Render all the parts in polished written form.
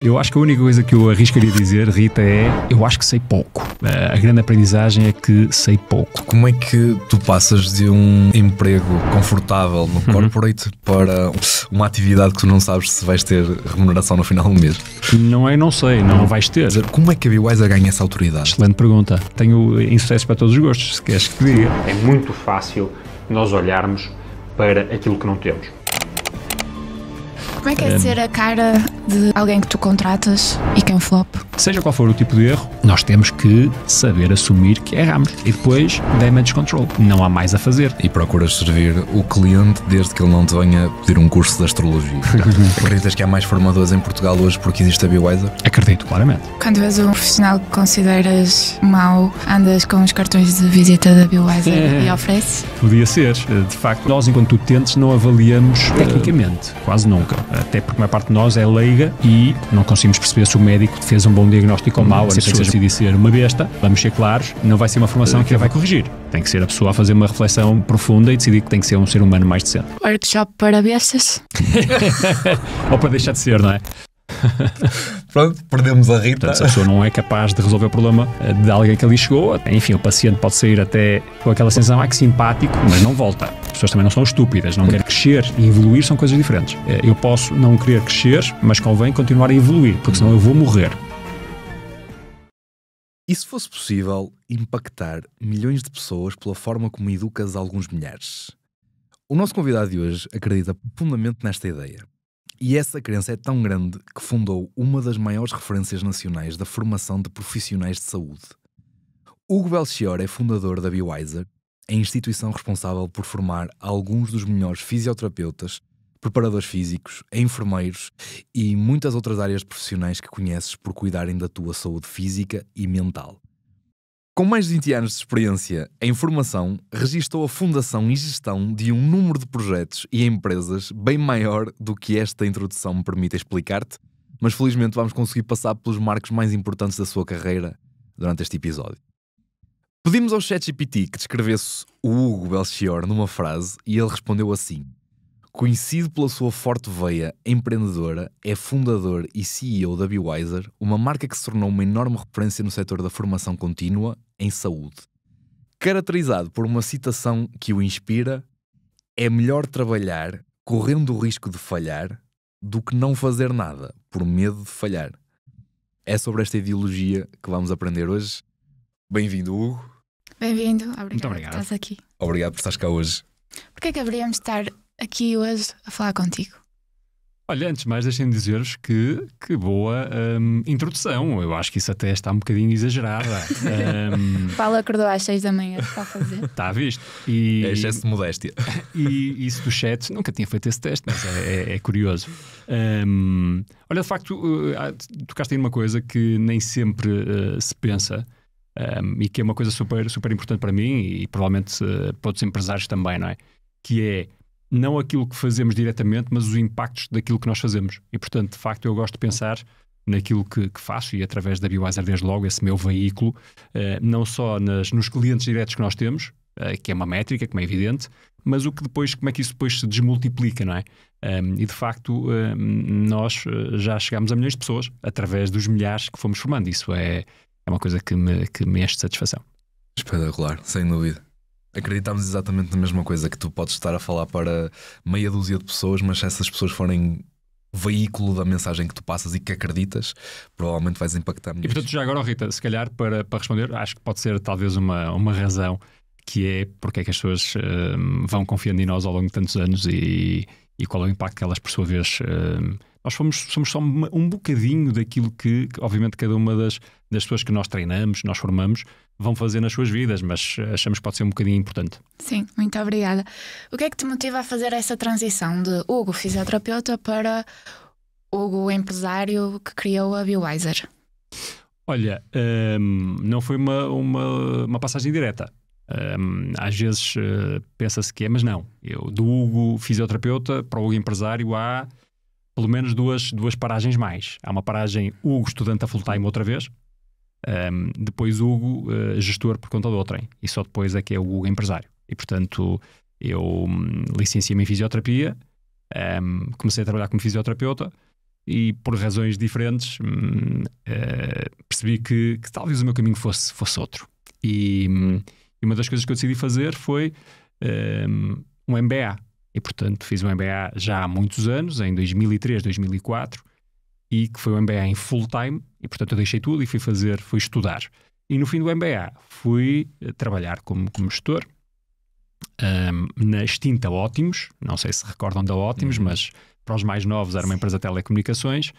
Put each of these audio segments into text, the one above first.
Eu acho que a única coisa que eu arriscaria dizer, Rita, é eu acho que sei pouco. A grande aprendizagem é que sei pouco. Como é que tu passas de um emprego confortável no corporate para uma atividade que tu não sabes se vais ter remuneração no final do mês? Não sei, não vais ter. Como é que a Bewiser ganha essa autoridade? Excelente pergunta. Tenho insucesso para todos os gostos, se queres que diga. É muito fácil nós olharmos para aquilo que não temos. Como é que é ser a cara de alguém que tu contratas e que é um flop? Seja qual for o tipo de erro, nós temos que saber assumir que erramos. E depois, damage control. Não há mais a fazer. E procuras servir o cliente desde que ele não te venha pedir um curso de astrologia. Acreditas que há mais formadores em Portugal hoje porque existe a Bewiser? Acredito, claramente. Quando vês um profissional que consideras mau, andas com os cartões de visita da Bewiser e ofereces? Podia ser. De facto, nós, enquanto utentes, não avaliamos tecnicamente. Quase nunca. Até porque a maior parte de nós é leiga e não conseguimos perceber se o médico fez um bom diagnóstico ou mau. Se a pessoa decidir ser uma besta, vamos ser claros, não vai ser uma formação que a vai corrigir. Tem que ser a pessoa a fazer uma reflexão profunda e decidir que tem que ser um ser humano mais decente. Workshop para bestas? Ou para deixar de ser, não é? Pronto, perdemos a Rita. Portanto, se a pessoa não é capaz de resolver o problema de alguém que ali chegou, enfim, o paciente pode sair até com aquela sensação, que simpático, mas não volta. As pessoas também não são estúpidas, não querem crescer e evoluir são coisas diferentes. Eu posso não querer crescer, mas convém continuar a evoluir, porque senão eu vou morrer. E se fosse possível impactar milhões de pessoas pela forma como educas alguns milhares? O nosso convidado de hoje acredita profundamente nesta ideia. E essa crença é tão grande que fundou uma das maiores referências nacionais da formação de profissionais de saúde. Hugo Belchior é fundador da Bewiser, a instituição responsável por formar alguns dos melhores fisioterapeutas, preparadores físicos, enfermeiros e muitas outras áreas profissionais que conheces por cuidarem da tua saúde física e mental. Com mais de 20 anos de experiência em formação, registou a fundação e gestão de um número de projetos e empresas bem maior do que esta introdução me permite explicar-te, mas felizmente vamos conseguir passar pelos marcos mais importantes da sua carreira durante este episódio. Pedimos ao ChatGPT que descrevesse o Hugo Belchior numa frase e ele respondeu assim: conhecido pela sua forte veia empreendedora, é fundador e CEO da Bewiser, uma marca que se tornou uma enorme referência no setor da formação contínua em saúde. Caracterizado por uma citação que o inspira: é melhor trabalhar correndo o risco de falhar do que não fazer nada por medo de falhar. É sobre esta ideologia que vamos aprender hoje. Bem-vindo, Hugo. Bem-vindo, Muito obrigado. Estás aqui. Obrigado por estares cá hoje. Porquê que haveríamos de estar aqui hoje a falar contigo? Olha, antes de mais, deixem-me dizer-vos que boa introdução. Eu acho que isso até está um bocadinho exagerada. Paulo acordou às 6 da manhã para fazer. Está visto? E, É excesso de modéstia. E isso do chat, nunca tinha feito esse teste, mas é curioso. Olha, de facto, tocaste aí numa coisa que nem sempre se pensa e que é uma coisa super, super importante para mim e provavelmente para outros empresários também, não é? Que é não aquilo que fazemos diretamente, mas os impactos daquilo que nós fazemos. E, portanto, de facto, eu gosto de pensar naquilo que faço e através da Bewiser, desde logo, esse meu veículo, não só nos clientes diretos que nós temos, que é uma métrica, como é evidente, mas como é que isso depois se desmultiplica, não é? E, de facto, nós já chegámos a milhões de pessoas através dos milhares que fomos formando. Isso é uma coisa que me enche de satisfação. Espetacular, sem dúvida. Acreditamos exatamente na mesma coisa, que tu podes estar a falar para meia dúzia de pessoas, mas se essas pessoas forem veículo da mensagem que tu passas e que acreditas, provavelmente vais impactar muito. E portanto, já agora, Rita, se calhar para responder, acho que pode ser talvez uma razão, que é porque é que as pessoas vão confiando em nós ao longo de tantos anos e qual é o impacto que elas, por sua vez... Nós somos só um bocadinho daquilo que obviamente, cada uma das pessoas que nós treinamos, nós formamos, vão fazer nas suas vidas, mas achamos que pode ser um bocadinho importante. Sim, muito obrigada. O que é que te motiva a fazer essa transição de Hugo, fisioterapeuta, para Hugo, empresário que criou a Bewiser? Olha, não foi uma passagem direta. Às vezes pensa-se que é, mas não. Eu, do Hugo fisioterapeuta para o Hugo empresário, há pelo menos duas paragens mais. Há uma paragem Hugo estudante a full-time outra vez, depois Hugo gestor por conta de outrem, e só depois é que é o Hugo empresário. E portanto eu licenciei-me em fisioterapia, comecei a trabalhar como fisioterapeuta, e por razões diferentes percebi que talvez o meu caminho fosse outro. E uma das coisas que eu decidi fazer foi um MBA. E portanto fiz um MBA já há muitos anos, em 2003, 2004, e que foi um MBA em full time, e portanto eu deixei tudo e fui estudar. E no fim do MBA fui trabalhar como gestor na extinta Ótimos. Não sei se recordam da Ótimos, mas para os mais novos era uma empresa de telecomunicações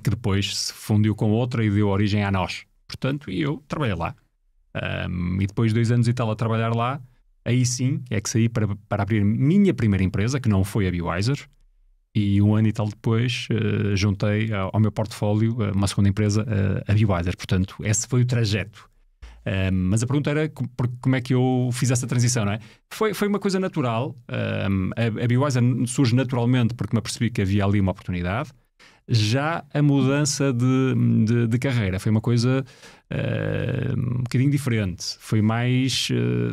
que depois se fundiu com outra e deu origem a nós. Portanto, eu trabalhei lá. E depois de 2 anos e tal a trabalhar lá, aí sim é que saí para abrir minha primeira empresa, que não foi a Bewiser, e 1 ano e tal depois juntei ao meu portfólio uma segunda empresa, a Bewiser. Portanto, esse foi o trajeto. Mas a pergunta era como é que eu fiz essa transição, não é? Foi uma coisa natural. A Bewiser surge naturalmente porque me apercebi que havia ali uma oportunidade. Já a mudança de carreira foi uma coisa um bocadinho diferente. Foi mais,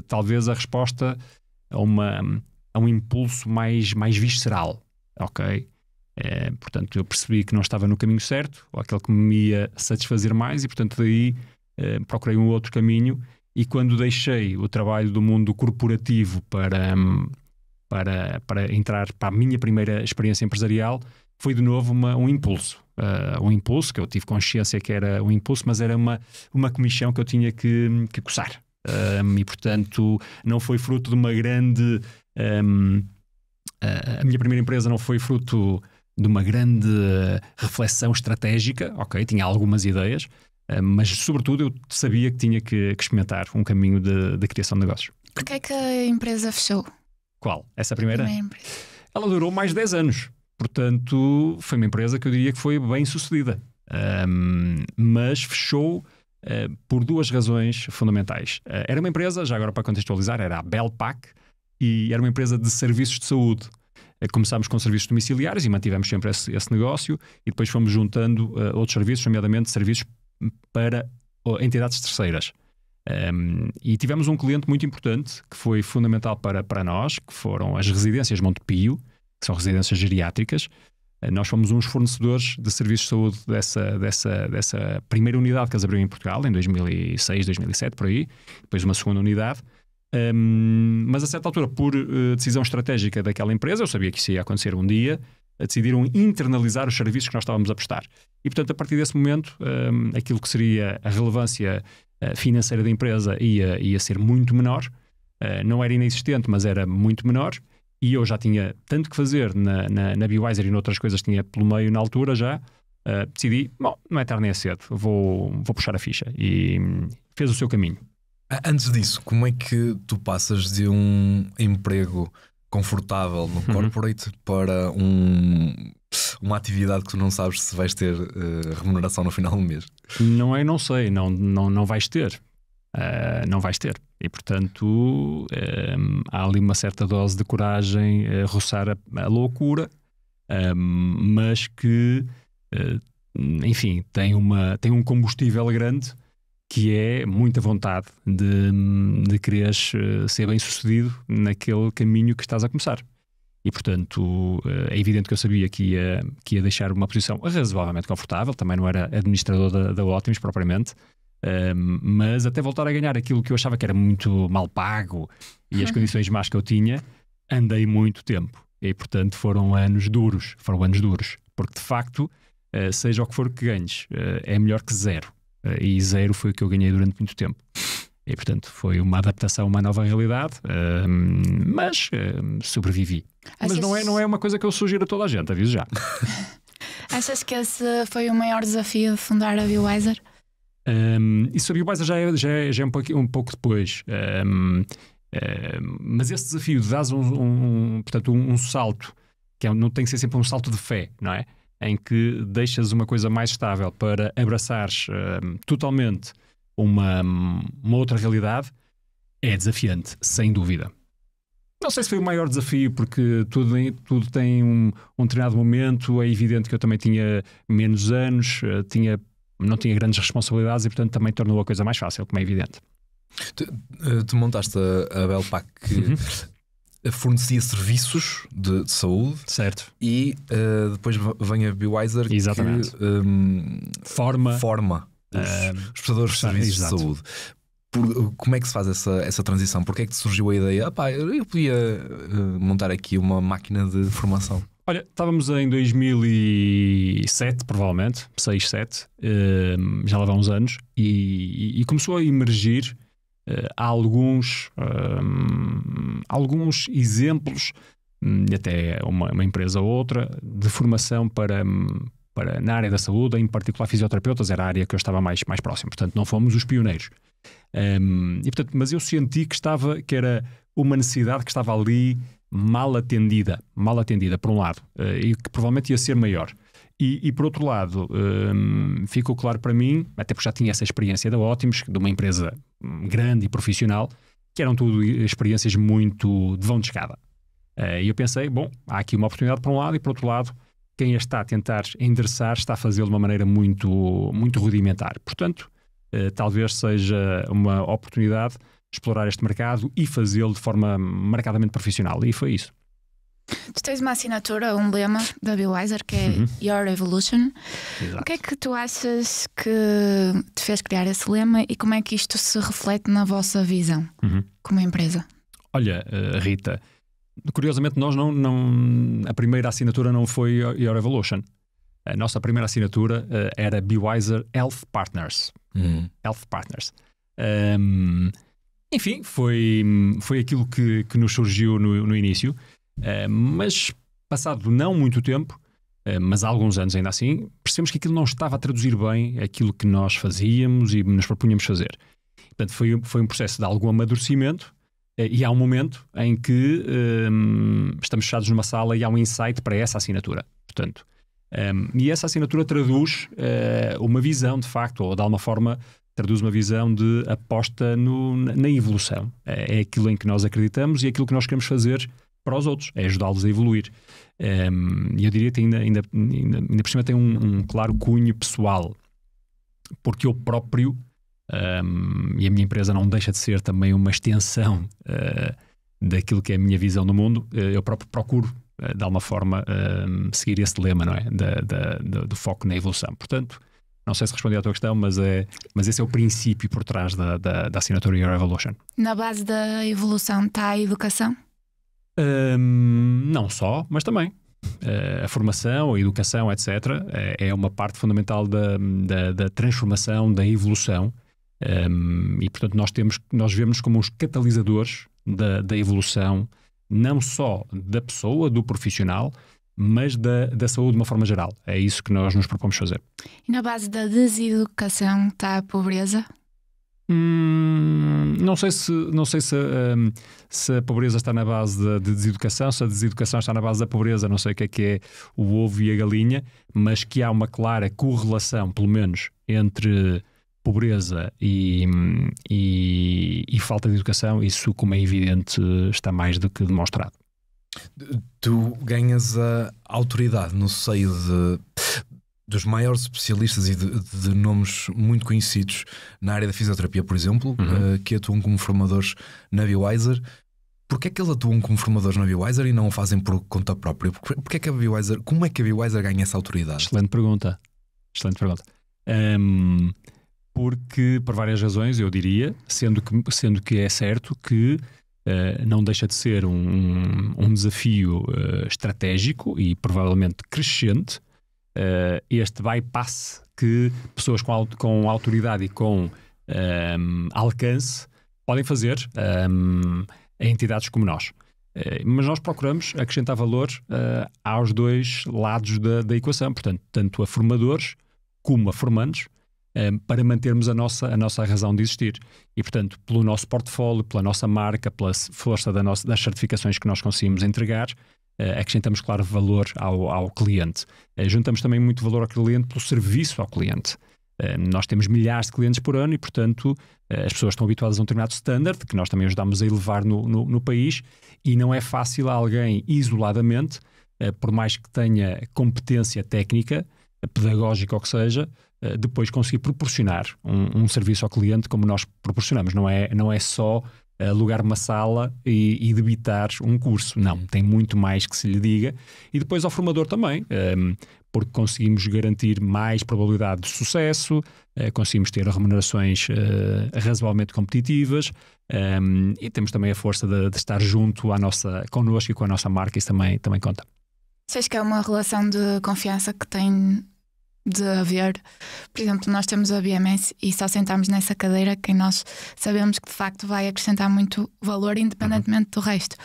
talvez, a resposta a um impulso mais visceral. Ok? Portanto, eu percebi que não estava no caminho certo, ou aquele que me ia satisfazer mais, e portanto daí procurei um outro caminho. E quando deixei o trabalho do mundo corporativo para entrar para a minha primeira experiência empresarial, foi de novo um impulso. Um impulso que eu tive consciência que era um impulso, mas era uma comichão que eu tinha que coçar. E portanto não foi fruto de uma grande... a minha primeira empresa não foi fruto de uma grande reflexão estratégica. Ok, tinha algumas ideias, mas sobretudo eu sabia que tinha que experimentar um caminho de criação de negócios. Porquê é que a empresa fechou? Qual? Essa primeira? Empresa. Ela durou mais de 10 anos. Portanto, foi uma empresa que eu diria que foi bem sucedida. Mas fechou por 2 razões fundamentais. Era uma empresa, já agora para contextualizar, era a Belpac, e era uma empresa de serviços de saúde. Começámos com serviços domiciliários e mantivemos sempre esse negócio, e depois fomos juntando outros serviços, nomeadamente serviços para entidades terceiras. E tivemos um cliente muito importante que foi fundamental para nós, que foram as residências Montepio, que são residências geriátricas. Nós fomos uns fornecedores de serviços de saúde dessa primeira unidade que eles abriram em Portugal, em 2006, 2007, por aí. Depois uma segunda unidade. Mas a certa altura, por decisão estratégica daquela empresa, eu sabia que isso ia acontecer um dia, decidiram internalizar os serviços que nós estávamos a prestar. E portanto, a partir desse momento, aquilo que seria a relevância financeira da empresa ia ser muito menor. Não era inexistente, mas era muito menor. E eu já tinha tanto que fazer na Bewiser e noutras coisas tinha pelo meio na altura já. Decidi, bom, não é tarde nem é cedo, vou puxar a ficha. E fez o seu caminho. Antes disso, como é que tu passas de um emprego confortável no corporate para uma atividade que tu não sabes se vais ter remuneração no final do mês? Não sei, não vais ter. Não vais ter. E portanto há ali uma certa dose de coragem a roçar a loucura, mas que enfim, tem um combustível grande, que é muita vontade de quereres ser bem sucedido naquele caminho que estás a começar. E portanto é evidente que eu sabia que ia deixar uma posição razoavelmente confortável. Também não era administrador da Ótimos propriamente, mas até voltar a ganhar aquilo que eu achava que era muito mal pago e as condições más que eu tinha, andei muito tempo. E portanto foram anos duros, porque de facto, seja o que for que ganhes, é melhor que zero. E zero foi o que eu ganhei durante muito tempo. E portanto foi uma adaptação a uma nova realidade, mas sobrevivi. Mas não é uma coisa que eu sugiro a toda a gente, aviso já. Achas que esse foi o maior desafio de fundar a Bewiser? Isso a Bewiser já é um pouco depois. Mas esse desafio de dar portanto, um salto, que não tem que ser sempre um salto de fé, não é? Em que deixas uma coisa mais estável para abraçares totalmente uma outra realidade, é desafiante, sem dúvida. Não sei se foi o maior desafio, porque tudo tem um determinado momento. É evidente que eu também tinha menos anos, não tinha grandes responsabilidades, e portanto também tornou a coisa mais fácil, como é evidente. Tu montaste a Belpac. fornecia serviços de saúde, certo, e depois vem a Bewiser, exatamente, que forma os prestadores de serviços de saúde. Como é que se faz essa transição? Porque é que te surgiu a ideia? Eu podia montar aqui uma máquina de formação. Olha, estávamos em 2007, provavelmente, 6, 7, já lá vão uns anos, e começou a emergir alguns exemplos, até uma empresa ou outra, de formação para na área da saúde, em particular fisioterapeutas, era a área que eu estava mais próximo, portanto não fomos os pioneiros. Mas eu senti que era uma necessidade que estava ali mal atendida por um lado, e que provavelmente ia ser maior. E por outro lado, ficou claro para mim, até porque já tinha essa experiência da Ótimos, de uma empresa grande e profissional, que eram tudo experiências muito de vão de escada. E eu pensei, bom, há aqui uma oportunidade por um lado, e por outro lado, quem a está a tentar endereçar está a fazê-lo de uma maneira muito, muito rudimentar. Portanto, talvez seja uma oportunidade explorar este mercado e fazê-lo de forma marcadamente profissional. E foi isso. Tu tens uma assinatura, um lema da Bewiser, que é Your Evolution. Exato. O que é que tu achas que te fez criar esse lema e como é que isto se reflete na vossa visão como empresa? Olha, Rita, curiosamente nós a primeira assinatura não foi Your Evolution. A nossa primeira assinatura era Bewiser Health Partners. Health Partners. Enfim, foi aquilo que nos surgiu no início, mas passado não muito tempo, mas há alguns anos ainda assim, percebemos que aquilo não estava a traduzir bem aquilo que nós fazíamos e nos propunhamos fazer. Portanto, foi um processo de algum amadurecimento, e há um momento em que estamos fechados numa sala e há um insight para essa assinatura. Portanto, e essa assinatura traduz uma visão, de facto, ou de alguma forma traduz uma visão de aposta na evolução. É aquilo em que nós acreditamos e é aquilo que nós queremos fazer para os outros, é ajudá-los a evoluir. E eu diria que ainda por cima tem um claro cunho pessoal, porque eu próprio, e a minha empresa não deixa de ser também uma extensão daquilo que é a minha visão do mundo, eu próprio procuro, de alguma forma, seguir esse lema, não é? Do foco na evolução. Portanto, não sei se respondi à tua questão, mas esse é o princípio por trás da assinatura Your Evolution. Na base da evolução está a educação? Não só, mas também. A formação, a educação, etc. É uma parte fundamental da transformação, da evolução. E, portanto, nós vemos como os catalisadores da evolução, não só da pessoa, do profissional, mas da saúde de uma forma geral. É isso que nós nos propomos fazer. E na base da deseducação está a pobreza? Não sei se a pobreza está na base da deseducação, se a deseducação está na base da pobreza, não sei o que é o ovo e a galinha, mas que há uma clara correlação, pelo menos, entre pobreza e falta de educação. Isso, como é evidente, está mais do que demonstrado. Tu ganhas a autoridade no seio dos maiores especialistas e de nomes muito conhecidos na área da fisioterapia, por exemplo, que atuam como formadores na Bewiser. Porquê é que eles atuam como formadores na Bewiser e não o fazem por conta própria? Como é que a Bewiser ganha essa autoridade? Excelente pergunta. Porque, por várias razões, eu diria, sendo que é certo que não deixa de ser um desafio estratégico e provavelmente crescente, este bypass que pessoas com autoridade e com alcance podem fazer a entidades como nós. Mas nós procuramos acrescentar valor aos dois lados da equação, portanto, tanto a formadores como a formandos, para mantermos a nossa razão de existir. E, portanto, pelo nosso portfólio, pela nossa marca, pela força das certificações que nós conseguimos entregar, acrescentamos, claro, valor ao cliente. Juntamos também muito valor ao cliente pelo serviço ao cliente. Nós temos milhares de clientes por ano e, portanto, as pessoas estão habituadas a um determinado standard que nós também ajudamos a elevar no país, e não é fácil a alguém isoladamente, por mais que tenha competência técnica, pedagógica ou que seja, depois conseguir proporcionar um serviço ao cliente como nós proporcionamos. Não é só alugar uma sala e debitar um curso. Não, tem muito mais que se lhe diga. E depois ao formador também, porque conseguimos garantir mais probabilidade de sucesso, conseguimos ter remunerações razoavelmente competitivas, e temos também a força de estar junto connosco e com a nossa marca. Isso também conta. Achas que é uma relação de confiança que tem de haver? Por exemplo, nós temos a BMS e só sentamos nessa cadeira quem nós sabemos que de facto vai acrescentar muito valor independentemente do resto.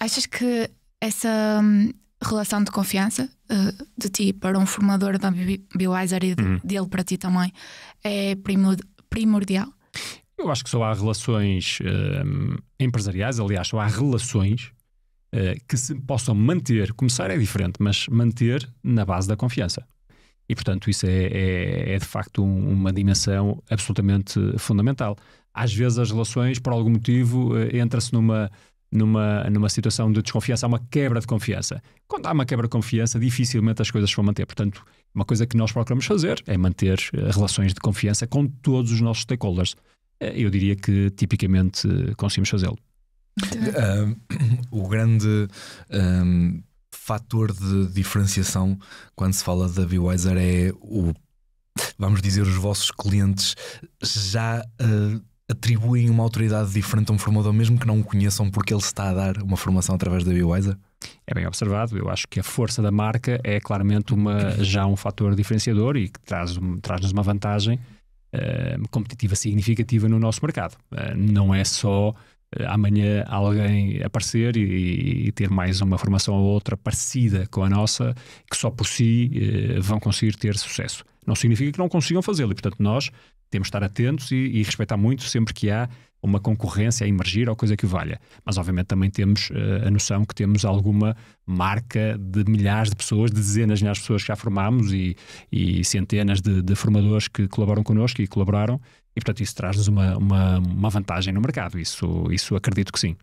Achas que essa relação de confiança de ti para um formador da Bewiser e dele para ti também é primordial? Eu acho que só há relações empresariais, aliás, só há relações que se possam manter, começar é diferente, mas manter na base da confiança. E, portanto, isso é de facto uma dimensão absolutamente fundamental. Às vezes as relações, por algum motivo, entra-se numa situação de desconfiança, há uma quebra de confiança. Quando há uma quebra de confiança, dificilmente as coisas se vão manter. Portanto, uma coisa que nós procuramos fazer é manter relações de confiança com todos os nossos stakeholders. Eu diria que tipicamente conseguimos fazê-lo. O grande fator de diferenciação quando se fala da Bewiser é vamos dizer, os vossos clientes já atribuem uma autoridade diferente a um formador, mesmo que não o conheçam, porque ele está a dar uma formação através da Bewiser? É bem observado. Eu acho que a força da marca é claramente já um fator diferenciador e que traz-nos uma vantagem competitiva significativa no nosso mercado. Não é só amanhã alguém aparecer e ter mais uma formação ou outra parecida com a nossa, que só por si vão conseguir ter sucesso. Não significa que não consigam fazê-lo, e portanto nós temos de estar atentos e respeitar muito sempre que há uma concorrência a emergir ou coisa que o valha. Mas obviamente também temos a noção que temos alguma marca de milhares de pessoas, de dezenas de milhares de pessoas que já formámos e centenas de formadores que colaboram connosco e colaboraram. E, portanto, isso traz-nos uma vantagem no mercado. Isso acredito que sim.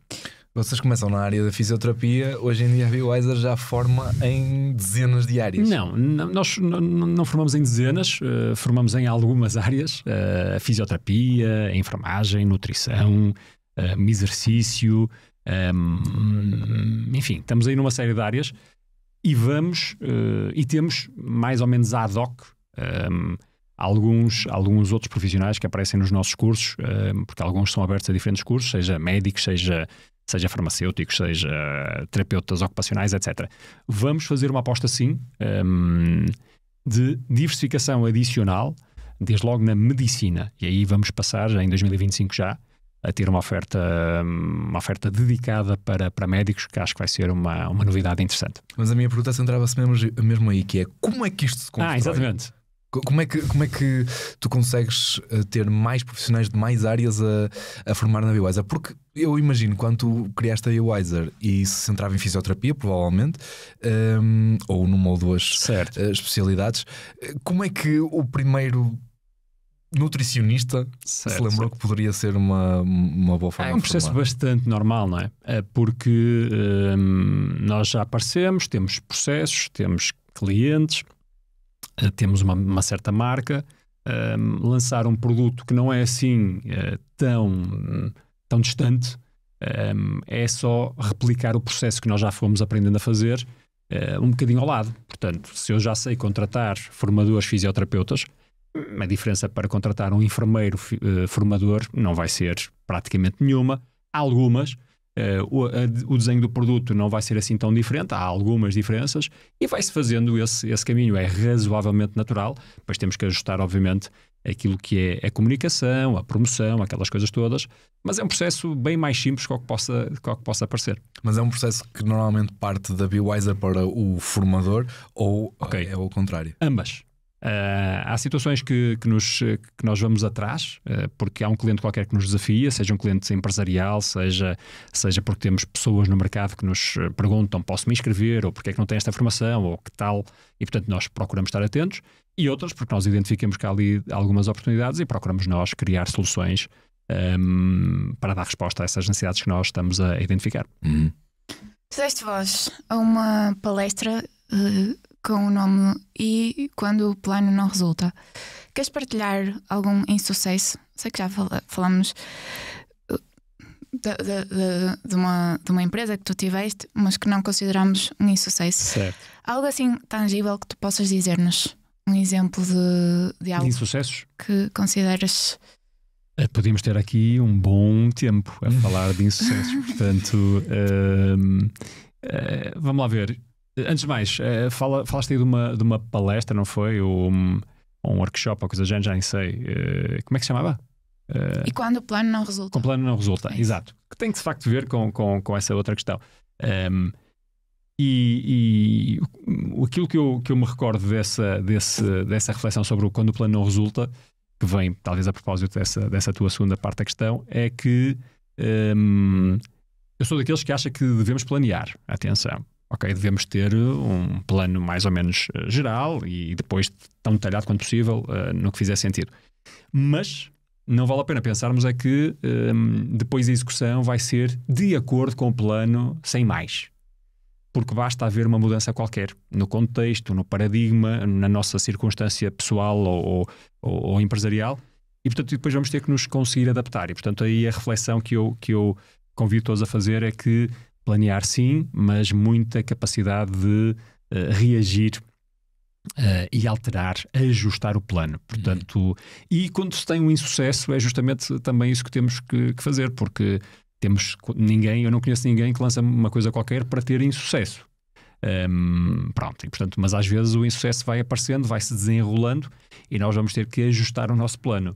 Vocês começam na área da fisioterapia. Hoje em dia a Bewiser já forma em dezenas de áreas. Não, nós não formamos em dezenas, formamos em algumas áreas. A fisioterapia, a enfermagem, nutrição, exercício, enfim, estamos aí numa série de áreas e temos mais ou menos ad hoc alguns outros profissionais que aparecem nos nossos cursos, porque alguns são abertos a diferentes cursos, seja médicos, seja farmacêuticos, seja terapeutas ocupacionais, etc. Vamos fazer uma aposta, sim, de diversificação adicional, desde logo na medicina. E aí vamos passar, já em 2025 a ter uma oferta dedicada para médicos, que acho que vai ser uma novidade interessante. Mas a minha pergunta centrava-se mesmo aí, que é como é que isto se constrói? Exatamente. Como é que tu consegues ter mais profissionais de mais áreas a formar na Bewiser? Porque eu imagino, quando tu criaste a Bewiser e se centrava em fisioterapia, provavelmente, ou numa ou duas especialidades, como é que o primeiro nutricionista se lembrou que poderia ser uma boa forma de formar? É um processo bastante normal, não é? Porque nós já aparecemos, temos processos, temos clientes, temos uma certa marca, lançar um produto que não é assim tão distante, é só replicar o processo que nós já fomos aprendendo a fazer um bocadinho ao lado. Portanto, se eu já sei contratar formadores fisioterapeutas, a diferença para contratar um enfermeiro formador não vai ser praticamente nenhuma. Há algumas. O desenho do produto não vai ser assim tão diferente, há algumas diferenças e vai-se fazendo esse caminho, é razoavelmente natural. Depois temos que ajustar, obviamente, aquilo que é a comunicação, a promoção, aquelas coisas todas, mas é um processo bem mais simples que o que possa parecer. Mas é um processo que normalmente parte da Bewiser para o formador ou é o contrário? Ambas. Há situações que nós vamos atrás, porque há um cliente qualquer que nos desafia, seja um cliente empresarial, seja porque temos pessoas no mercado que nos perguntam: posso me inscrever, ou porque é que não tem esta formação, ou que tal, e portanto nós procuramos estar atentos, e outras porque nós identificamos que há ali algumas oportunidades e procuramos nós criar soluções para dar resposta a essas necessidades que nós estamos a identificar. Tu deste voz a uma palestra com o nome "E quando o plano não resulta". Queres partilhar algum insucesso? Sei que já falamos de uma empresa que tu tiveste, mas que não consideramos um insucesso. Certo. Algo assim tangível que tu possas dizer-nos? Um exemplo de algo De insucessos? que consideras... Podíamos ter aqui um bom tempo a falar de insucessos. Portanto, vamos lá ver. Antes de mais, falaste aí de uma palestra, não foi? Ou um workshop ou coisa do género, já nem sei. Como é que se chamava? E quando o plano não resulta? Com o plano não resulta, É exato. Que tem que de facto ver com essa outra questão. E aquilo que eu me recordo dessa reflexão sobre quando o plano não resulta, que vem talvez a propósito dessa tua segunda parte da questão, é que eu sou daqueles que acha que devemos planear. Atenção, ok, devemos ter um plano mais ou menos geral e depois tão detalhado quanto possível no que fizer sentido. Mas não vale a pena pensarmos é que depois a execução vai ser de acordo com o plano, sem mais. Porque basta haver uma mudança qualquer no contexto, no paradigma, na nossa circunstância pessoal ou empresarial, e portanto depois vamos ter que nos conseguir adaptar. E portanto aí a reflexão que eu convido todos a fazer é que planear sim, mas muita capacidade de reagir e alterar, ajustar o plano. Portanto, e quando se tem um insucesso é justamente também isso que temos que fazer, porque eu não conheço ninguém que lança uma coisa qualquer para ter insucesso. Pronto, e portanto, mas às vezes o insucesso vai aparecendo, vai se desenrolando e nós vamos ter que ajustar o nosso plano.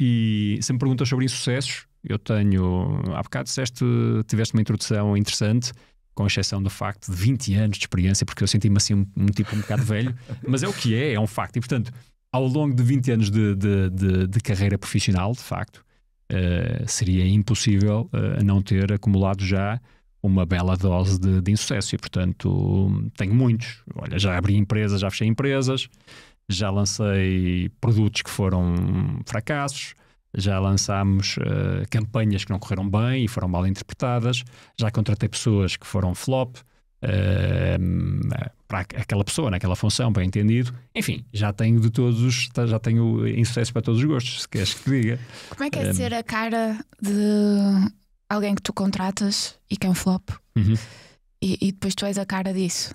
E se me perguntas sobre insucessos, eu tenho, há bocado tiveste uma introdução interessante, com exceção do facto de 20 anos de experiência, porque eu senti-me assim um tipo um bocado velho, mas é o que é um facto. E portanto, ao longo de 20 anos de carreira profissional, de facto, seria impossível não ter acumulado já uma bela dose de insucesso. E portanto tenho muitos. Olha, já abri empresas, já fechei empresas, já lancei produtos que foram fracassos, já lançámos campanhas que não correram bem e foram mal interpretadas, já contratei pessoas que foram flop para aquela pessoa, naquela função, bem entendido. Enfim, já tenho já tenho insucesso para todos os gostos, se queres que diga. Como é que é ser a cara de alguém que tu contratas e que é um flop? Uhum. E depois tu és a cara disso?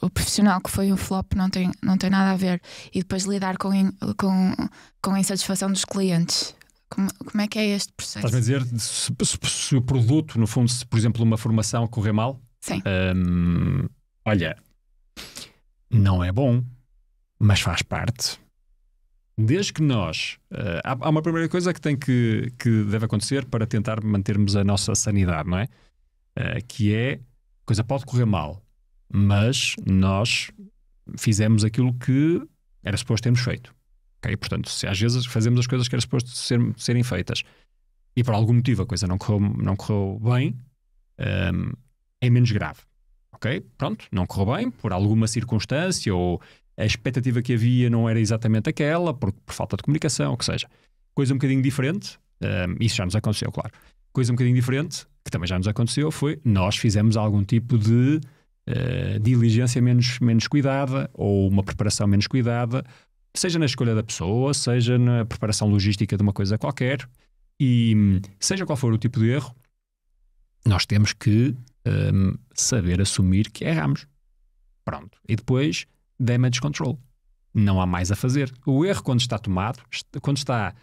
O profissional que foi um flop não tem nada a ver. E depois lidar com a insatisfação dos clientes. Como é que é este processo? Estás-me a dizer se o produto, no fundo, se por exemplo uma formação correr mal? Sim. Olha, não é bom, mas faz parte. Desde que nós... há uma primeira coisa que deve acontecer para tentar mantermos a nossa sanidade, não é? Que é, a coisa pode correr mal, mas nós fizemos aquilo que era suposto termos feito. Okay? Portanto, se às vezes fazemos as coisas que era suposto serem feitas e por algum motivo a coisa não correu bem, é menos grave. Ok? Pronto, não correu bem por alguma circunstância ou a expectativa que havia não era exatamente aquela, por falta de comunicação, o que seja. Coisa um bocadinho diferente, isso já nos aconteceu, claro. Coisa um bocadinho diferente, que também já nos aconteceu, foi nós fizemos algum tipo de diligência menos cuidada ou uma preparação menos cuidada, seja na escolha da pessoa, seja na preparação logística de uma coisa qualquer, e seja qual for o tipo de erro, nós temos que saber assumir que erramos. Pronto. E depois, damage control. Não há mais a fazer. O erro, quando está tomado, quando está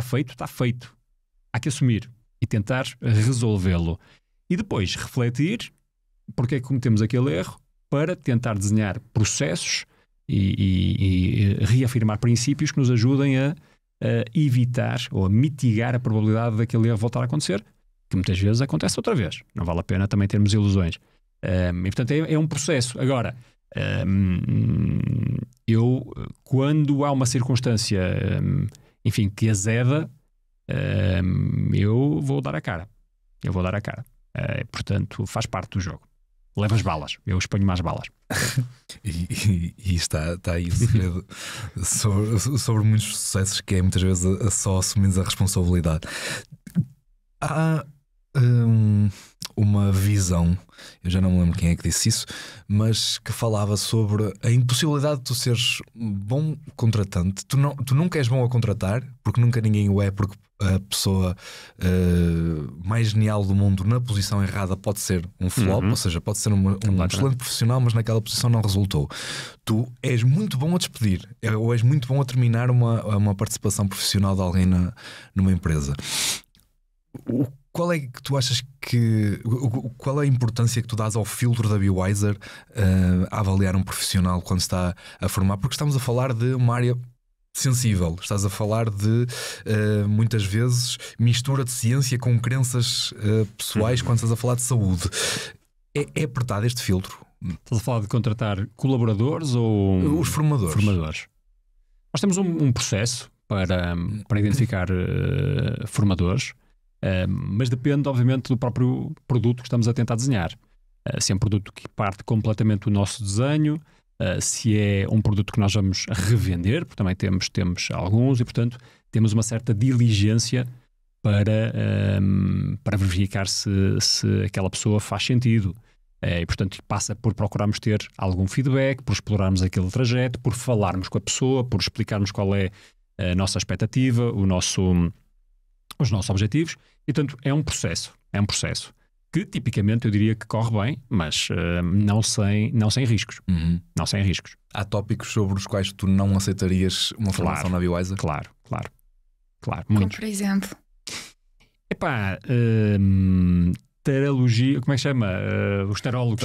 feito, está feito. Há que assumir e tentar resolvê-lo. E depois refletir porque é que cometemos aquele erro para tentar desenhar processos e reafirmar princípios que nos ajudem a evitar ou a mitigar a probabilidade daquele erro voltar a acontecer, que muitas vezes acontece outra vez. Não vale a pena também termos ilusões. E portanto é um processo. Agora, quando há uma circunstância, enfim, que azeda, eu vou dar a cara. Portanto, faz parte do jogo. Leva as balas, eu exponho mais balas. E está aí o segredo sobre muitos sucessos, que é muitas vezes só assumimos a responsabilidade. Há uma visão, eu já não me lembro quem é que disse isso, mas que falava sobre a impossibilidade de tu seres bom contratante. Tu nunca és bom a contratar, porque nunca ninguém o é, porque a pessoa mais genial do mundo na posição errada pode ser um flop, ou seja, pode ser um excelente profissional, mas naquela posição não resultou. Tu és muito bom a despedir, ou és muito bom a terminar uma participação profissional de alguém numa empresa. Qual é que tu achas que... Qual é a importância que tu dás ao filtro da Bewiser a avaliar um profissional quando está a formar? Porque estamos a falar de uma área sensível, estás a falar de muitas vezes mistura de ciência com crenças pessoais quando estás a falar de saúde. É apertado este filtro? Estás a falar de contratar colaboradores ou... Os formadores. Nós temos um processo para identificar formadores, mas depende obviamente do próprio produto que estamos a tentar desenhar. Se é um produto que parte completamente do nosso desenho, se é um produto que nós vamos revender, porque também temos alguns, e portanto temos uma certa diligência para verificar se aquela pessoa faz sentido. E portanto passa por procurarmos ter algum feedback, por explorarmos aquele trajeto, por falarmos com a pessoa, por explicarmos qual é a nossa expectativa, os nossos objetivos. E portanto é um processo que tipicamente eu diria que corre bem, mas não sem riscos. Não sem riscos. Há tópicos sobre os quais tu não aceitarias uma formação na Bewiser? Claro. Como por exemplo? Tarologia, como é que chama? Os tarólogos.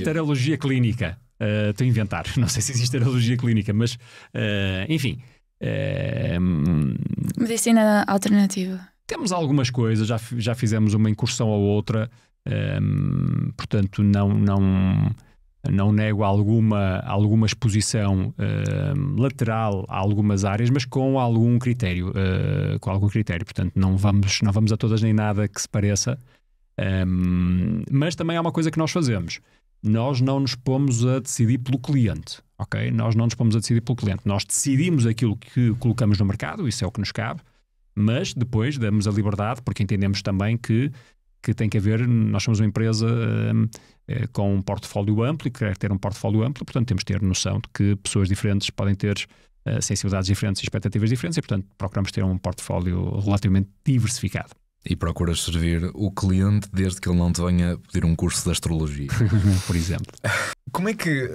Tarologia clínica. Estou a inventar. Não sei se existe tarologia clínica, mas enfim. Medicina alternativa. Temos algumas coisas, já fizemos uma incursão ou outra, portanto não nego alguma exposição lateral a algumas áreas, mas com algum critério. Portanto não vamos a todas nem nada que se pareça, mas também há uma coisa que nós fazemos. Nós não nos pomos a decidir pelo cliente, ok? Nós não nos pomos a decidir pelo cliente. Nós decidimos aquilo que colocamos no mercado, isso é o que nos cabe, mas depois damos a liberdade, porque entendemos também que tem que haver, nós somos uma empresa com um portfólio amplo e querer ter um portfólio amplo, portanto temos de ter noção de que pessoas diferentes podem ter sensibilidades diferentes e expectativas diferentes e portanto procuramos ter um portfólio relativamente diversificado. E procuras servir o cliente desde que ele não te venha pedir um curso de astrologia. Por exemplo. Como é que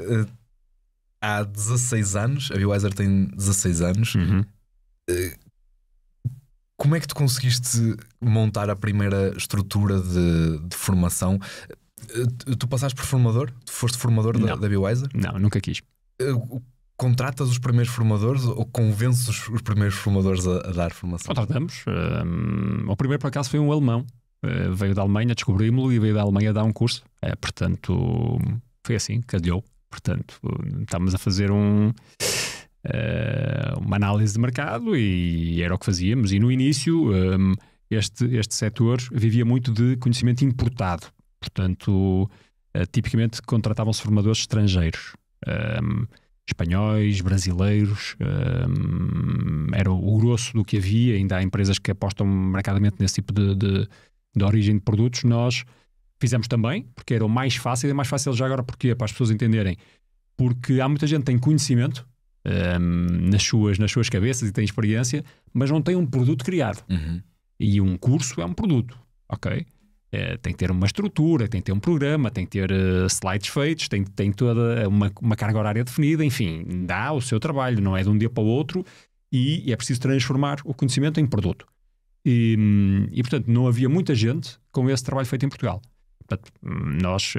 há 16 anos, a Bewiser tem 16 anos, como é que tu conseguiste montar a primeira estrutura de formação? Tu passaste por formador? Tu foste formador da Bewiser? Não, nunca quis. Contratas os primeiros formadores ou convences os primeiros formadores a dar formação? Contratamos. O primeiro, por acaso, foi um alemão. Veio da Alemanha, descobrimos-lo e veio da Alemanha dar um curso. Portanto, foi assim, calhou. Portanto, estávamos a fazer uma análise de mercado e era o que fazíamos. E no início, este setor vivia muito de conhecimento importado. Portanto, tipicamente contratavam-se formadores estrangeiros. Espanhóis, brasileiros, era o grosso do que havia. Ainda há empresas que apostam marcadamente nesse tipo de origem de produtos. Nós fizemos também, porque era o mais fácil. É mais fácil já agora, porquê? Para as pessoas entenderem. Porque há muita gente que tem conhecimento nas suas cabeças e tem experiência, mas não tem um produto criado. E um curso é um produto, ok? Tem que ter uma estrutura, tem que ter um programa, tem que ter slides feitos, tem toda uma carga horária definida, enfim, dá o seu trabalho, não é de um dia para o outro e é preciso transformar o conhecimento em produto. E portanto, não havia muita gente com esse trabalho feito em Portugal. Portanto, nós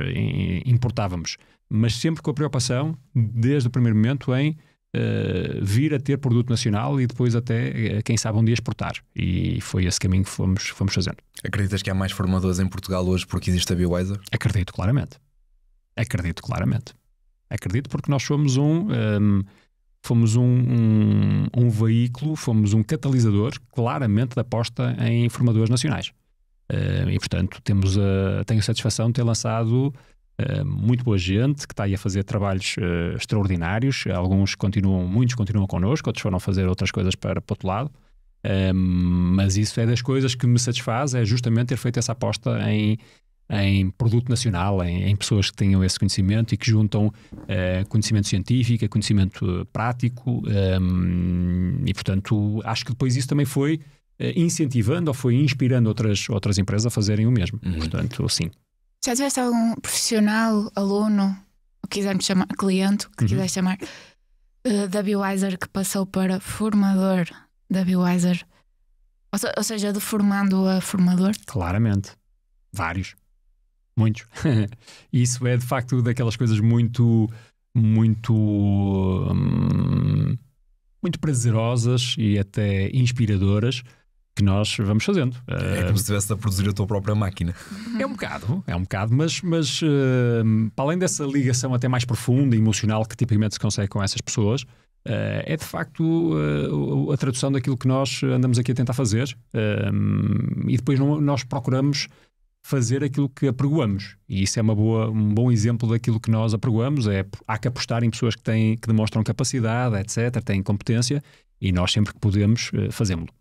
importávamos, mas sempre com a preocupação, desde o primeiro momento, em vir a ter produto nacional e depois até, quem sabe, um dia exportar. E foi esse caminho que fomos fazendo. Acreditas que há mais formadores em Portugal hoje porque existe a Bewiser? Acredito claramente. Acredito porque nós fomos um veículo, fomos um catalisador claramente da aposta em formadores nacionais. E portanto tenho satisfação de ter lançado muito boa gente que está aí a fazer trabalhos extraordinários. Muitos continuam connosco, outros foram fazer outras coisas para o outro lado. Mas isso é das coisas que me satisfaz, é justamente ter feito essa aposta em em produto nacional, em pessoas que tenham esse conhecimento e que juntam conhecimento científico, conhecimento prático, e portanto acho que depois isso também foi incentivando ou foi inspirando outras empresas a fazerem o mesmo. Portanto, sim. Já tiveste algum profissional, aluno, o que quisermos chamar, cliente, o que quiser chamar, da Bewiser que passou para formador da Bewiser? Ou seja, de formando a formador? Claramente. Vários. Muitos. Isso é de facto daquelas coisas muito prazerosas e até inspiradoras que nós vamos fazendo. É como se estivesse a produzir a tua própria máquina. É um bocado, mas para além dessa ligação até mais profunda e emocional que tipicamente se consegue com essas pessoas, é de facto a tradução daquilo que nós andamos aqui a tentar fazer, e depois nós procuramos fazer aquilo que apregoamos, e isso é um bom exemplo daquilo que nós apregoamos. Há que apostar em pessoas que demonstram capacidade, etc., têm competência, e nós sempre que podemos fazemos-lo.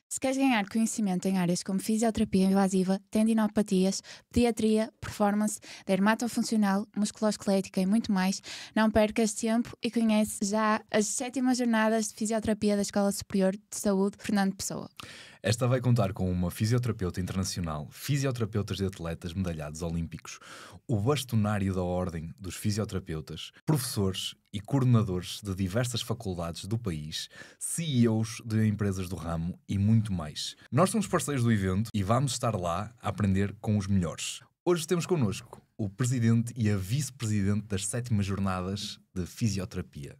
Se queres ganhar conhecimento em áreas como fisioterapia invasiva, tendinopatias, pediatria, performance, dermatofuncional, musculoesquelética e muito mais, não percas tempo e conhece já as 7ª jornadas de fisioterapia da Escola Superior de Saúde Fernando Pessoa. Esta vai contar com uma fisioterapeuta internacional, fisioterapeutas de atletas medalhados olímpicos, o bastonário da Ordem dos Fisioterapeutas, professores e coordenadores de diversas faculdades do país, CEOs de empresas do ramo e muito mais. Nós somos parceiros do evento e vamos estar lá a aprender com os melhores. Hoje temos connosco o presidente e a vice-presidente das 7ª Jornadas de Fisioterapia.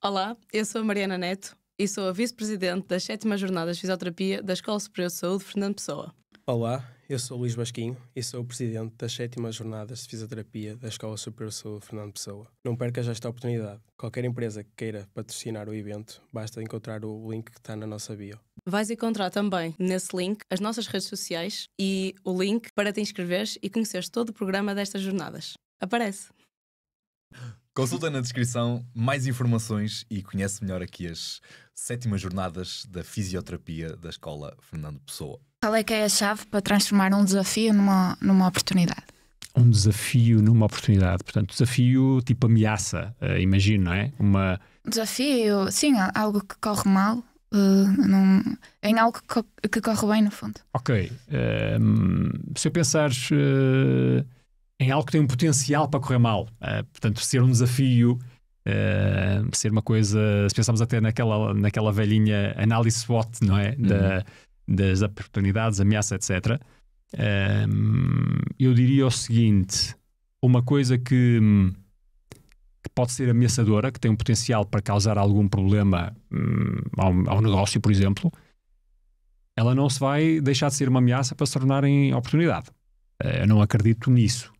Olá, eu sou a Mariana Neto e sou a vice-presidente das 7ª Jornadas de Fisioterapia da Escola Superior de Saúde Fernando Pessoa. Olá, eu sou o Luís Basquinho e sou o presidente das 7ª Jornadas de Fisioterapia da Escola Superior de Saúde Fernando Pessoa. Não percas esta oportunidade. Qualquer empresa que queira patrocinar o evento, basta encontrar o link que está na nossa bio. Vais encontrar também nesse link as nossas redes sociais e o link para te inscreveres e conheceres todo o programa destas jornadas. Aparece! Consulta na descrição mais informações e conhece melhor aqui as 7ª Jornadas da Fisioterapia da Escola Fernando Pessoa. Qual é que é a chave para transformar um desafio numa oportunidade? Um desafio numa oportunidade. Portanto, desafio tipo ameaça, imagino, não é? Desafio, sim, algo que corre mal, em algo que corre bem, no fundo. Ok. Se eu pensar em algo que tem um potencial para correr mal, portanto, ser um desafio, ser uma coisa, se pensamos até naquela velhinha análise SWOT, não é? Das oportunidades, ameaça, etc. Eu diria o seguinte: uma coisa que pode ser ameaçadora, que tem um potencial para causar algum problema ao negócio, por exemplo, ela não se vai deixar de ser uma ameaça para se tornar em oportunidade. Eu não acredito nisso.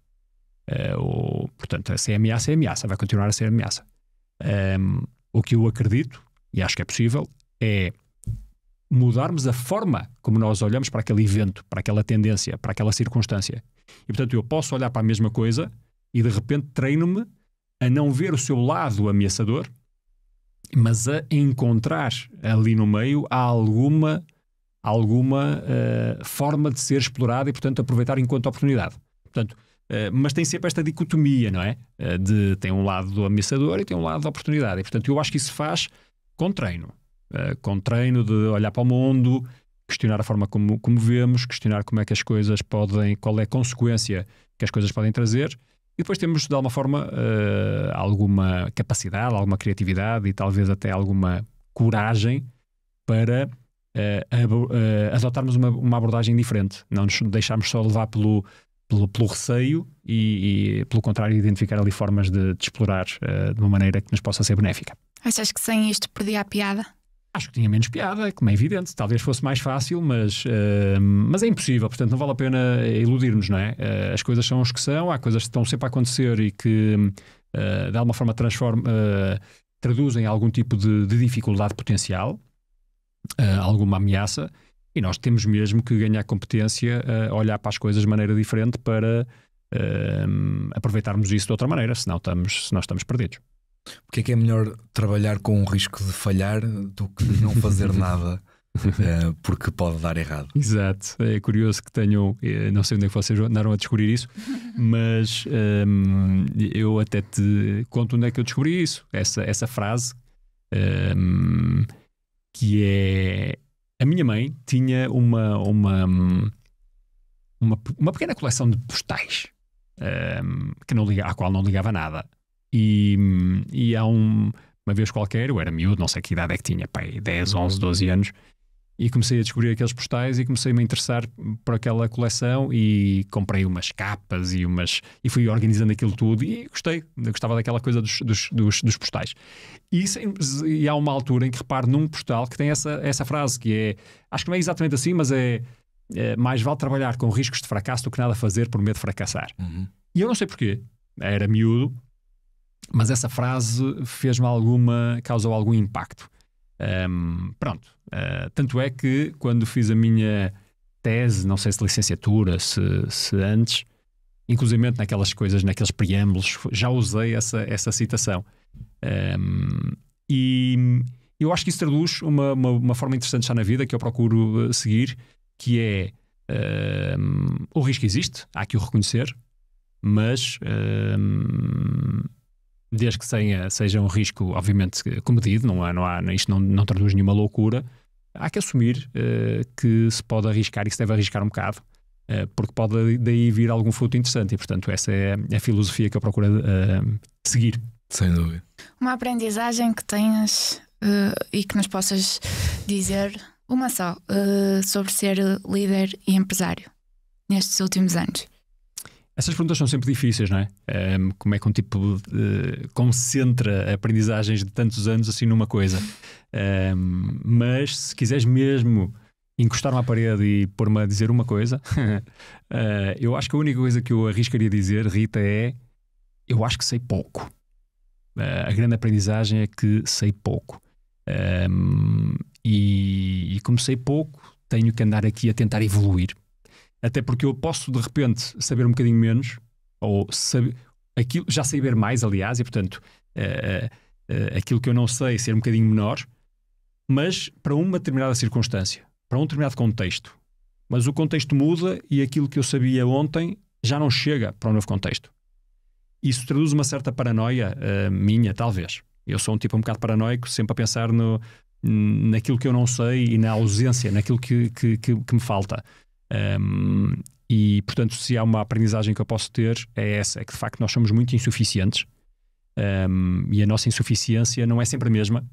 Portanto, se é ameaça, vai continuar a ser ameaça. O que eu acredito, e acho que é possível, é mudarmos a forma como nós olhamos para aquele evento, para aquela tendência, para aquela circunstância. E, portanto, eu posso olhar para a mesma coisa e, de repente, treino-me a não ver o seu lado ameaçador, mas a encontrar ali no meio alguma forma de ser explorada e, portanto, aproveitar enquanto oportunidade. Portanto, mas tem sempre esta dicotomia, não é? Tem um lado do ameaçador e tem um lado da oportunidade. E, portanto, eu acho que isso se faz com treino. Com treino de olhar para o mundo, questionar a forma como vemos, questionar como é que as coisas qual é a consequência que as coisas podem trazer, e depois temos de alguma forma alguma capacidade, alguma criatividade e talvez até alguma coragem para adotarmos uma abordagem diferente, não nos deixarmos só levar pelo receio e pelo contrário, identificar ali formas de explorar de uma maneira que nos possa ser benéfica. Achas que sem isto perdia a piada? Acho que tinha menos piada, como é evidente. Talvez fosse mais fácil, mas é impossível. Portanto, não vale a pena iludir-nos, não é? As coisas são os que são, há coisas que estão sempre a acontecer e que de alguma forma traduzem algum tipo de dificuldade potencial, alguma ameaça, e nós temos mesmo que ganhar competência a olhar para as coisas de maneira diferente para aproveitarmos isso de outra maneira, senão estamos perdidos. Porque é melhor trabalhar com o risco de falhar do que não fazer nada porque pode dar errado. Exato, é curioso que tenham, não sei onde é que vocês andaram a descobrir isso, mas eu até te conto onde é que eu descobri isso, essa frase, que é: a minha mãe tinha uma pequena coleção de postais, à qual não ligava nada, e há uma vez qualquer, eu era miúdo, não sei que idade é que tinha, pai, 10, 11, 12 anos, e comecei a descobrir aqueles postais e comecei-me a interessar por aquela coleção e comprei umas capas e fui organizando aquilo tudo e gostava daquela coisa dos postais. E há uma altura em que reparo num postal que tem essa frase, que é, acho que não é exatamente assim, mas é mais vale trabalhar com riscos de fracasso do que nada fazer por medo de fracassar. E eu não sei porquê, era miúdo, mas essa frase causou algum impacto. Tanto é que quando fiz a minha tese, não sei se licenciatura, se antes, inclusivamente naquelas coisas, naqueles preâmbulos, já usei essa citação. E eu acho que isso traduz uma forma interessante já na vida que eu procuro seguir, que é o risco existe, há que o reconhecer, mas desde que seja um risco, obviamente, comedido, isto não traduz nenhuma loucura, há que assumir que se pode arriscar e se deve arriscar um bocado, porque pode daí vir algum fruto interessante, e portanto essa é a filosofia que eu procuro seguir. Sem dúvida. Uma aprendizagem que tenhas e que nos possas dizer, uma só, sobre ser líder e empresário nestes últimos anos. Essas perguntas são sempre difíceis, não é? Como é que um tipo concentra aprendizagens de tantos anos assim numa coisa? Mas se quiseres mesmo encostar-me à parede e pôr-me a dizer uma coisa, eu acho que a única coisa que eu arriscaria dizer, Rita, é: eu acho que sei pouco. A grande aprendizagem é que sei pouco. E como sei pouco, tenho que andar aqui a tentar evoluir. Até porque eu posso de repente saber um bocadinho menos, ou já saber mais, aliás, e portanto aquilo que eu não sei ser um bocadinho menor, mas para uma determinada circunstância, para um determinado contexto. Mas o contexto muda e aquilo que eu sabia ontem já não chega para um novo contexto. Isso traduz uma certa paranoia minha, talvez. Eu sou um tipo um bocado paranoico, sempre a pensar naquilo que eu não sei e na ausência, naquilo que me falta. E portanto, se há uma aprendizagem que eu posso ter, é essa: é que de facto nós somos muito insuficientes, e a nossa insuficiência não é sempre a mesma,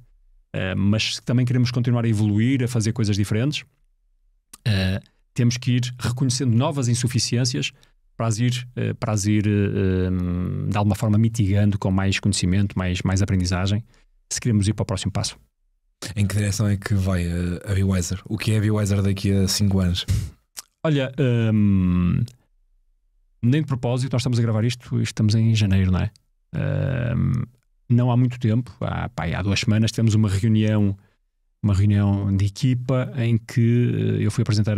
mas se também queremos continuar a evoluir, a fazer coisas diferentes, temos que ir reconhecendo novas insuficiências para as ir de alguma forma mitigando com mais conhecimento, mais aprendizagem, se queremos ir para o próximo passo. Em que direção é que vai a BeWiser? O que é a BeWiser daqui a 5 anos? Olha, nem de propósito, nós estamos a gravar isto, estamos em janeiro, não é? Não há muito tempo, há 2 semanas, tivemos uma reunião de equipa em que eu fui apresentar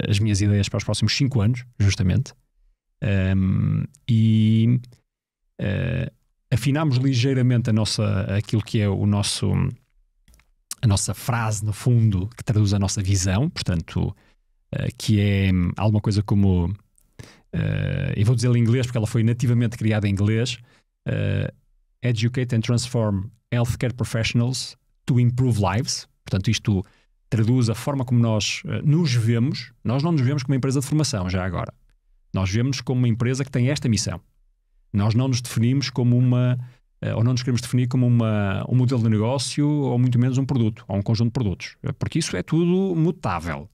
as minhas ideias para os próximos 5 anos, justamente, e afinámos ligeiramente aquilo que é a nossa frase, no fundo, que traduz a nossa visão, portanto, que é alguma coisa como, e vou dizer em inglês porque ela foi nativamente criada em inglês: Educate and Transform Healthcare Professionals to Improve Lives. Portanto, isto traduz a forma como nós nos vemos. Nós não nos vemos como uma empresa de formação, já agora. Nós vemos como uma empresa que tem esta missão. Nós não nos definimos como ou não nos queremos definir como um modelo de negócio, ou muito menos um produto, ou um conjunto de produtos, porque isso é tudo mutável.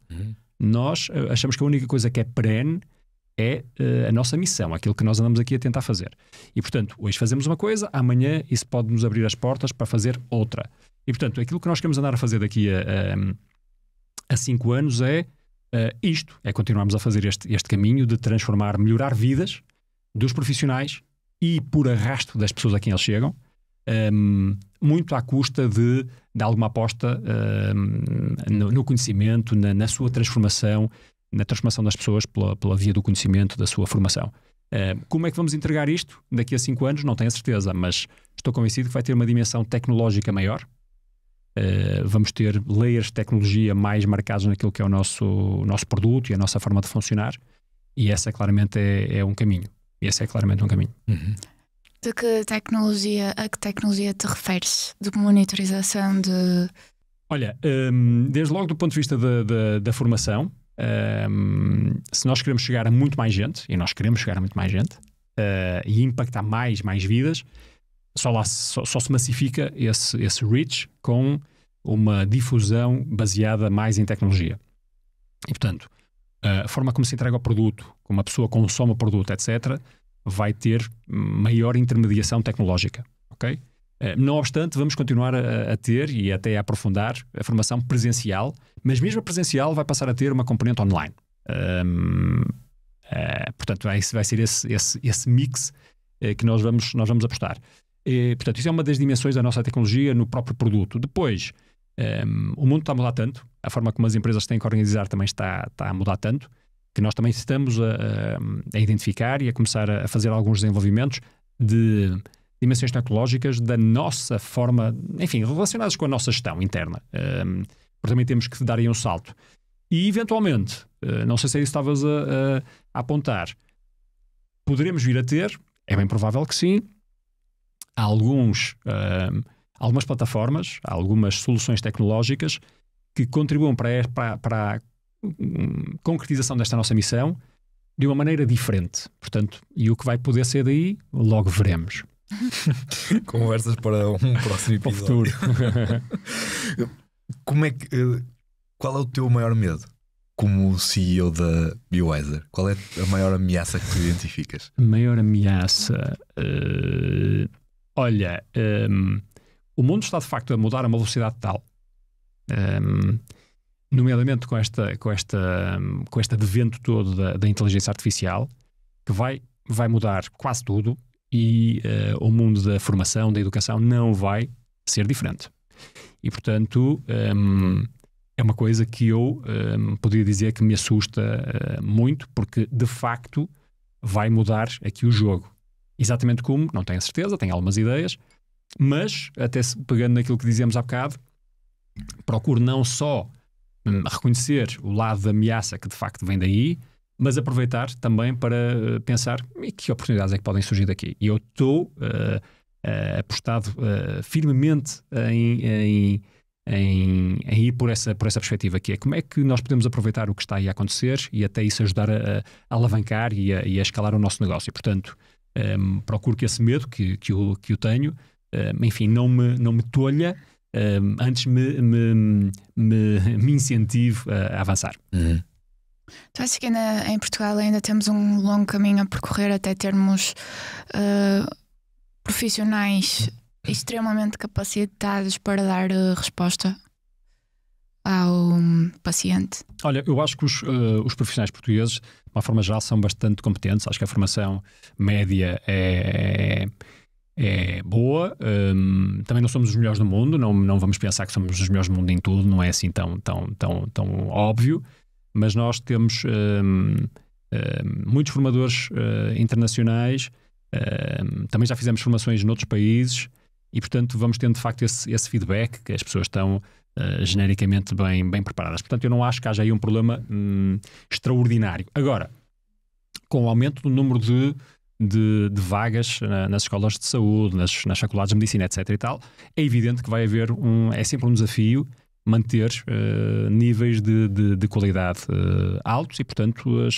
Nós achamos que a única coisa que é perene é a nossa missão, aquilo que nós andamos aqui a tentar fazer. E, portanto, hoje fazemos uma coisa, amanhã isso pode nos abrir as portas para fazer outra. E, portanto, aquilo que nós queremos andar a fazer daqui a 5 anos é isto, é continuarmos a fazer este caminho de transformar, melhorar vidas dos profissionais e, por arrasto, das pessoas a quem eles chegam, muito à custa de alguma aposta no conhecimento, na sua transformação, na transformação das pessoas pela via do conhecimento, da sua formação. Como é que vamos entregar isto daqui a 5 anos? Não tenho a certeza, mas estou convencido que vai ter uma dimensão tecnológica maior, vamos ter layers de tecnologia mais marcados naquilo que é o nosso produto e a nossa forma de funcionar, e essa claramente é um caminho. Esse é claramente um caminho. Uhum. De que tecnologia, a que tecnologia te referes? De monitorização, de... Olha, desde logo do ponto de vista da formação, se nós queremos chegar a muito mais gente, e nós queremos chegar a muito mais gente, e impactar mais vidas, só se massifica esse reach com uma difusão baseada mais em tecnologia. E, portanto, a forma como se entrega o produto, como a pessoa consome o produto, etc., vai ter maior intermediação tecnológica, ok? Não obstante, vamos continuar a ter e até a aprofundar a formação presencial, mas mesmo a presencial vai passar a ter uma componente online. Portanto, vai ser esse mix que nós vamos apostar. Portanto, isso é uma das dimensões da nossa tecnologia no próprio produto. Depois, o mundo está a mudar tanto, a forma como as empresas têm que organizar também está a mudar tanto, que nós também estamos a identificar e a começar a fazer alguns desenvolvimentos de dimensões tecnológicas da nossa forma, enfim, relacionadas com a nossa gestão interna. Porque também temos que dar aí um salto. E, eventualmente, não sei se é isso que estavas a apontar, poderemos vir a ter, é bem provável que sim, algumas plataformas, algumas soluções tecnológicas que contribuam para a concretização desta nossa missão de uma maneira diferente. Portanto, e o que vai poder ser daí, logo veremos. Conversas para um próximo episódio. Qual é o teu maior medo como CEO da BioWiser? Qual é a maior ameaça que tu identificas? A maior ameaça... Olha, o mundo está de facto a mudar a uma velocidade tal, nomeadamente com este advento todo da inteligência artificial, que vai mudar quase tudo, e o mundo da formação, da educação não vai ser diferente. E, portanto, é uma coisa que eu poderia dizer que me assusta muito, porque de facto vai mudar aqui o jogo. Exatamente como, não tenho a certeza, tenho algumas ideias, mas, até pegando naquilo que dizíamos há bocado, procuro não só reconhecer o lado da ameaça que de facto vem daí, mas aproveitar também para pensar que oportunidades é que podem surgir daqui. E eu estou apostado firmemente em ir por essa perspectiva, que é como é que nós podemos aproveitar o que está aí a acontecer e até isso ajudar a alavancar e a escalar o nosso negócio. E, portanto, procuro que esse medo que eu tenho, enfim, não me tolha, antes me incentive a avançar. Uhum. Tu achas que em Portugal ainda temos um longo caminho a percorrer até termos profissionais extremamente capacitados para dar resposta ao paciente? Olha, eu acho que os profissionais portugueses, de uma forma geral, são bastante competentes. Acho que a formação média é boa. Também não somos os melhores do mundo, não vamos pensar que somos os melhores do mundo em tudo, não é assim tão óbvio, mas nós temos muitos formadores internacionais, também já fizemos formações noutros países e, portanto, vamos tendo de facto esse feedback que as pessoas estão genericamente bem preparadas. Portanto, eu não acho que haja aí um problema extraordinário. Agora, com o aumento do número de vagas nas escolas de saúde, nas faculdades de medicina, etc. e tal, é evidente que vai haver é sempre um desafio manter níveis de qualidade altos e, portanto,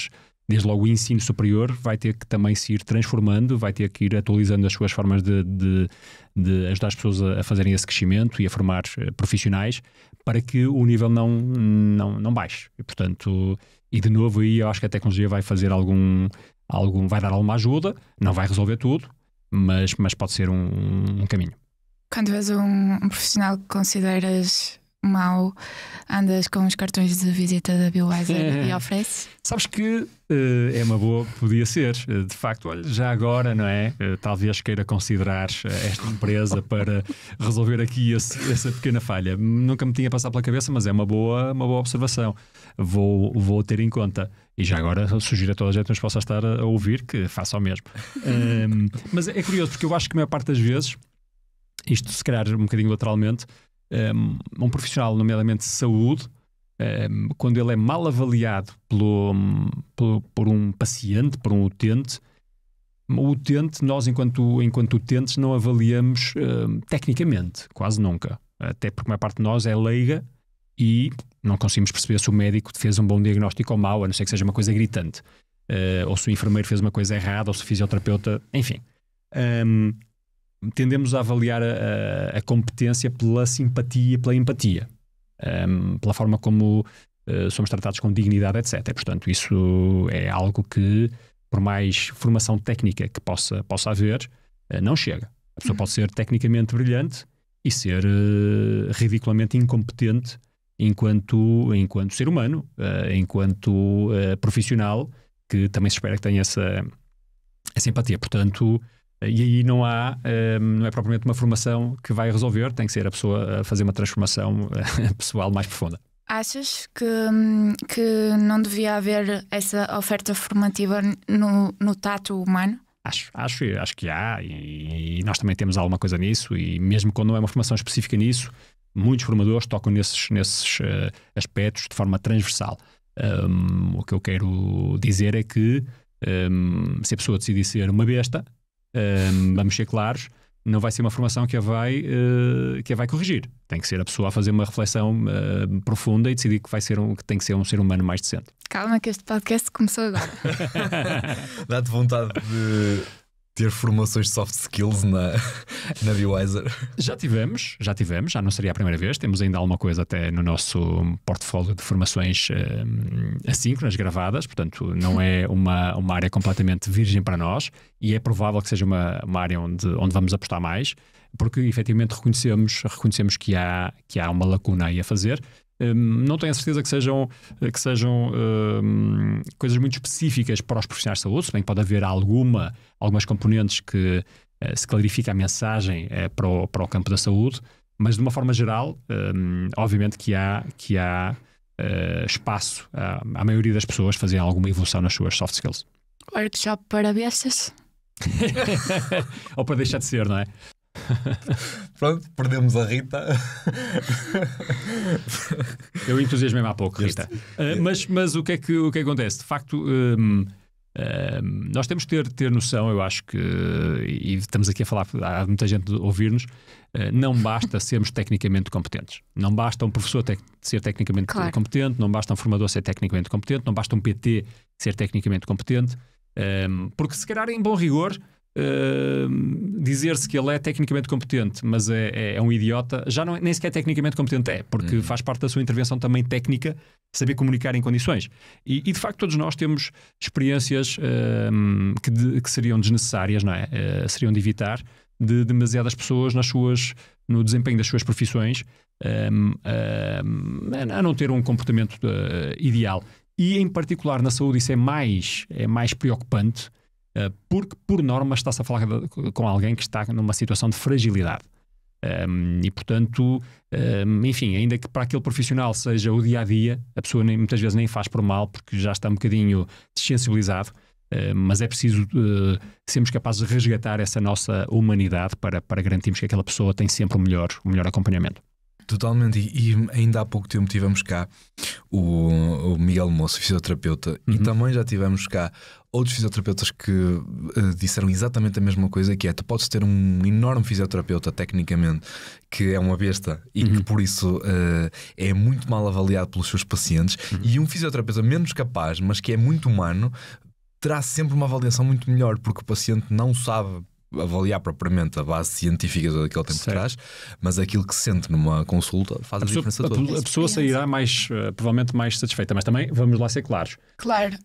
desde logo o ensino superior vai ter que também se ir transformando, vai ter que ir atualizando as suas formas de ajudar as pessoas a fazerem esse crescimento e a formar profissionais para que o nível não baixe. E, portanto, e de novo aí eu acho que a tecnologia vai fazer vai dar alguma ajuda, não vai resolver tudo, mas pode ser um caminho. Quando vês um profissional que consideras mau, andas com os cartões de visita da BioWiser e ofereces? Sabes que é uma boa, podia ser, de facto, olha, já agora, não é? Talvez queira considerar esta empresa para resolver aqui essa pequena falha. Nunca me tinha passado pela cabeça, mas é uma boa observação. Vou ter em conta. E já agora sugiro a toda a gente que nos possa estar a ouvir que faça o mesmo. Mas é curioso, porque eu acho que a maior parte das vezes, isto se calhar um bocadinho lateralmente, um profissional, nomeadamente de saúde, quando ele é mal avaliado por um paciente, por um utente, nós enquanto utentes não avaliamos tecnicamente, quase nunca. Até porque a maior parte de nós é leiga e não conseguimos perceber se o médico fez um bom diagnóstico ou mau, a não ser que seja uma coisa gritante. Ou se o enfermeiro fez uma coisa errada, ou se o fisioterapeuta, enfim. Tendemos a avaliar a competência pela simpatia, pela empatia. Pela forma como somos tratados com dignidade, etc. Portanto, isso é algo que, por mais formação técnica que possa haver, não chega. A pessoa pode ser tecnicamente brilhante e ser ridiculamente incompetente enquanto ser humano, enquanto profissional, que também se espera que tenha essa empatia. Portanto, e aí não é propriamente uma formação que vai resolver, tem que ser a pessoa a fazer uma transformação pessoal mais profunda. Achas que não devia haver essa oferta formativa no tato humano? Acho que há, e nós também temos alguma coisa nisso, e mesmo quando não é uma formação específica nisso, muitos formadores tocam nesses aspectos de forma transversal. O que eu quero dizer é que se a pessoa decidir ser uma besta, vamos ser claros, não vai ser uma formação que a vai corrigir. Tem que ser a pessoa a fazer uma reflexão profunda e decidir que tem que ser um ser humano mais decente. Calma que este podcast começou agora. Dá-te vontade de ter formações de soft skills na Bewiser? Já tivemos, já não seria a primeira vez. Temos ainda alguma coisa até no nosso portfólio de formações assíncronas, gravadas. Portanto, não é uma área completamente virgem para nós, e é provável que seja uma área onde vamos apostar mais, porque efetivamente reconhecemos que há uma lacuna aí a fazer. Não tenho a certeza que sejam coisas muito específicas para os profissionais de saúde, se bem que pode haver algumas componentes que se clarifica a mensagem para o campo da saúde, mas de uma forma geral, obviamente que há espaço à maioria das pessoas fazerem alguma evolução nas suas soft skills. Workshop para bestas? Ou para deixar de ser, não é? Pronto, perdemos a Rita. Eu entusiasmei-me há pouco, Rita. Mas o que é que acontece? De facto, nós temos que ter noção, eu acho que, e estamos aqui a falar, há muita gente a ouvir-nos, não basta sermos tecnicamente competentes. Não basta um professor ser tecnicamente competente, não basta um formador ser tecnicamente competente, não basta um PT ser tecnicamente competente, porque se calhar em bom rigor dizer-se que ele é tecnicamente competente, mas é um idiota, já nem sequer tecnicamente competente porque faz parte da sua intervenção também técnica, saber comunicar em condições. E de facto todos nós temos experiências que seriam desnecessárias, não é? Seriam de evitar, de demasiadas pessoas no desempenho das suas profissões a não ter um comportamento ideal. E em particular na saúde isso é mais preocupante, porque por norma está-se a falar com alguém que está numa situação de fragilidade. E portanto, enfim, ainda que para aquele profissional seja o dia-a-dia, a pessoa muitas vezes nem faz por mal, porque já está um bocadinho desensibilizado, mas é preciso sermos capazes de resgatar essa nossa humanidade para garantirmos que aquela pessoa tem sempre o melhor acompanhamento. Totalmente, e ainda há pouco tempo tivemos cá o Miguel Moço, fisioterapeuta, e também já tivemos cá outros fisioterapeutas que disseram exatamente a mesma coisa, que é: tu podes ter um enorme fisioterapeuta tecnicamente que é uma besta e que por isso é muito mal avaliado pelos seus pacientes, e um fisioterapeuta menos capaz, mas que é muito humano, terá sempre uma avaliação muito melhor, porque o paciente não sabe avaliar propriamente a base científica que ele tem por trás, mas aquilo que se sente numa consulta faz a diferença toda. A pessoa sairá provavelmente mais satisfeita, mas também vamos lá ser claros. Claro.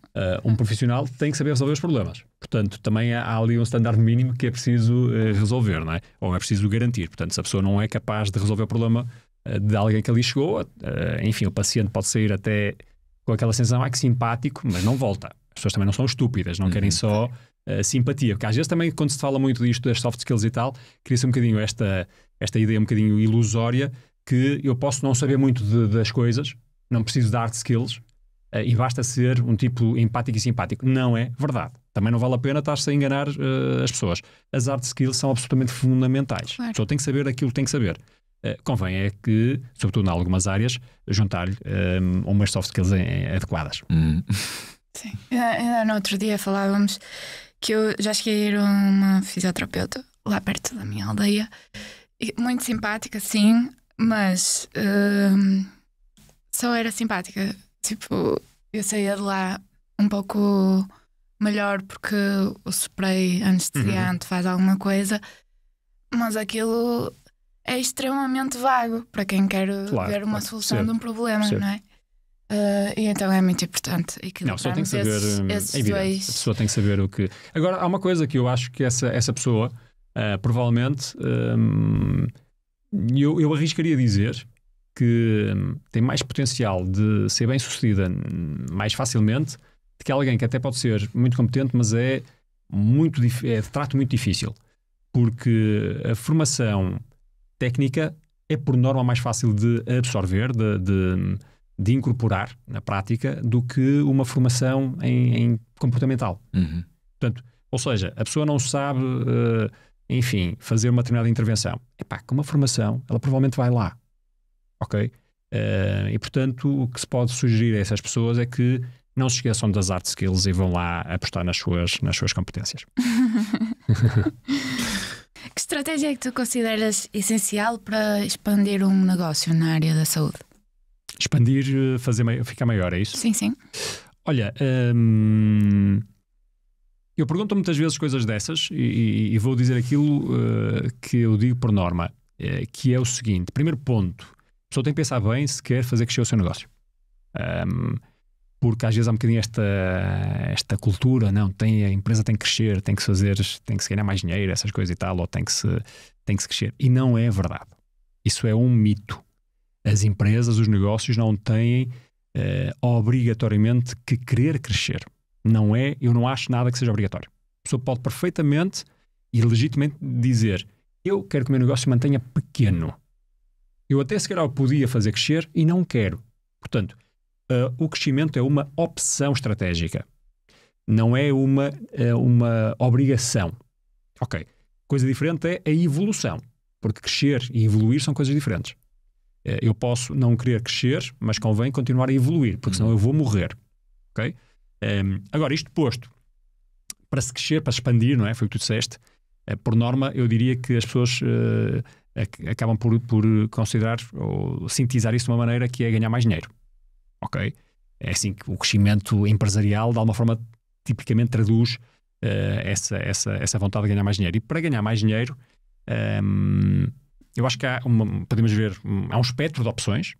Um profissional tem que saber resolver os problemas. Portanto, também há ali um standard mínimo que é preciso resolver, não é? Ou é preciso garantir. Portanto, se a pessoa não é capaz de resolver o problema de alguém que ali chegou, enfim, o paciente pode sair até com aquela sensação, que simpático, mas não volta. As pessoas também não são estúpidas, não querem só simpatia, porque às vezes também quando se fala muito disto das soft skills e tal, cria-se um bocadinho esta ideia um bocadinho ilusória que eu posso não saber muito das coisas, não preciso de hard skills e basta ser um tipo empático e simpático. Não é verdade. Também não vale a pena estar-se a enganar as pessoas. As hard skills são absolutamente fundamentais. Claro. A pessoa tem que saber aquilo que tem que saber. convém é que, sobretudo em algumas áreas, juntar-lhe umas soft skills adequadas. Sim. Ainda no outro dia falávamos que eu já cheguei a ir a uma fisioterapeuta lá perto da minha aldeia, muito simpática, sim, mas só era simpática. Tipo, eu saía de lá um pouco melhor porque o spray anestesiante faz alguma coisa, mas aquilo é extremamente vago para quem quer ver uma solução de um problema, não é? E então é muito importante. Não, a pessoa tem que saber. Esses dois. A pessoa tem que saber o que. Agora, há uma coisa que eu acho que essa pessoa, provavelmente, eu arriscaria dizer que tem mais potencial de ser bem sucedida mais facilmente do que alguém que até pode ser muito competente, mas é de trato muito difícil, porque a formação técnica é por norma mais fácil de absorver, de incorporar na prática, do que uma formação em comportamental. Portanto, ou seja, a pessoa não sabe, enfim, fazer uma determinada intervenção. Com uma formação, ela provavelmente vai lá. Ok? E portanto, o que se pode sugerir a essas pessoas é que não se esqueçam das hard skills e vão lá apostar nas suas competências. Que estratégia é que tu consideras essencial para expandir um negócio na área da saúde? Expandir, ficar maior, é isso? Sim, sim. Olha, eu pergunto muitas vezes coisas dessas e vou dizer aquilo que eu digo por norma, que é o seguinte: primeiro ponto, a pessoa tem que pensar bem se quer fazer crescer o seu negócio. Porque às vezes há um bocadinho esta cultura, não, a empresa tem que crescer, tem que se ganhar mais dinheiro, essas coisas e tal, ou tem que se crescer. E não é verdade. Isso é um mito. As empresas, os negócios não têm obrigatoriamente que querer crescer. Não é, eu não acho nada que seja obrigatório. A pessoa pode perfeitamente e legitimamente dizer: eu quero que o meu negócio mantenha pequeno. Eu até se calhar podia fazer crescer e não quero. Portanto, o crescimento é uma opção estratégica. Não é uma obrigação. Ok. Coisa diferente é a evolução. Porque crescer e evoluir são coisas diferentes. Eu posso não querer crescer, mas convém continuar a evoluir, porque senão eu vou morrer. Ok? Agora, isto posto, para se crescer, para se expandir, não é? Foi o que tu disseste. Por norma, eu diria que as pessoas acabam por considerar ou sintetizar isso de uma maneira que é ganhar mais dinheiro. Ok? É assim que o crescimento empresarial, de alguma forma, tipicamente traduz essa vontade de ganhar mais dinheiro. E para ganhar mais dinheiro, eu acho que podemos ver, há um espectro de opções,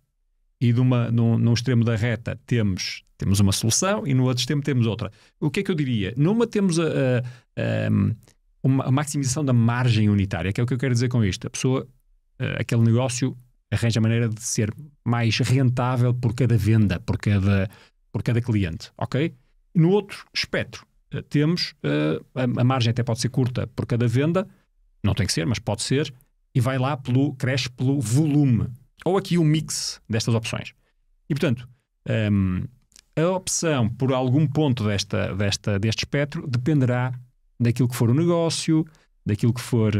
e num extremo da reta temos uma solução e no outro extremo temos outra. O que é que eu diria? Numa temos a maximização da margem unitária, que é o que eu quero dizer com isto. A pessoa, aquele negócio, arranja a maneira de ser mais rentável por cada venda, por cada cliente. Ok? No outro espectro, temos a margem até pode ser curta por cada venda, não tem que ser, mas pode ser, e vai lá cresce pelo volume. Ou aqui um mix destas opções. E portanto, a opção por algum ponto deste espectro dependerá daquilo que for o negócio, daquilo que for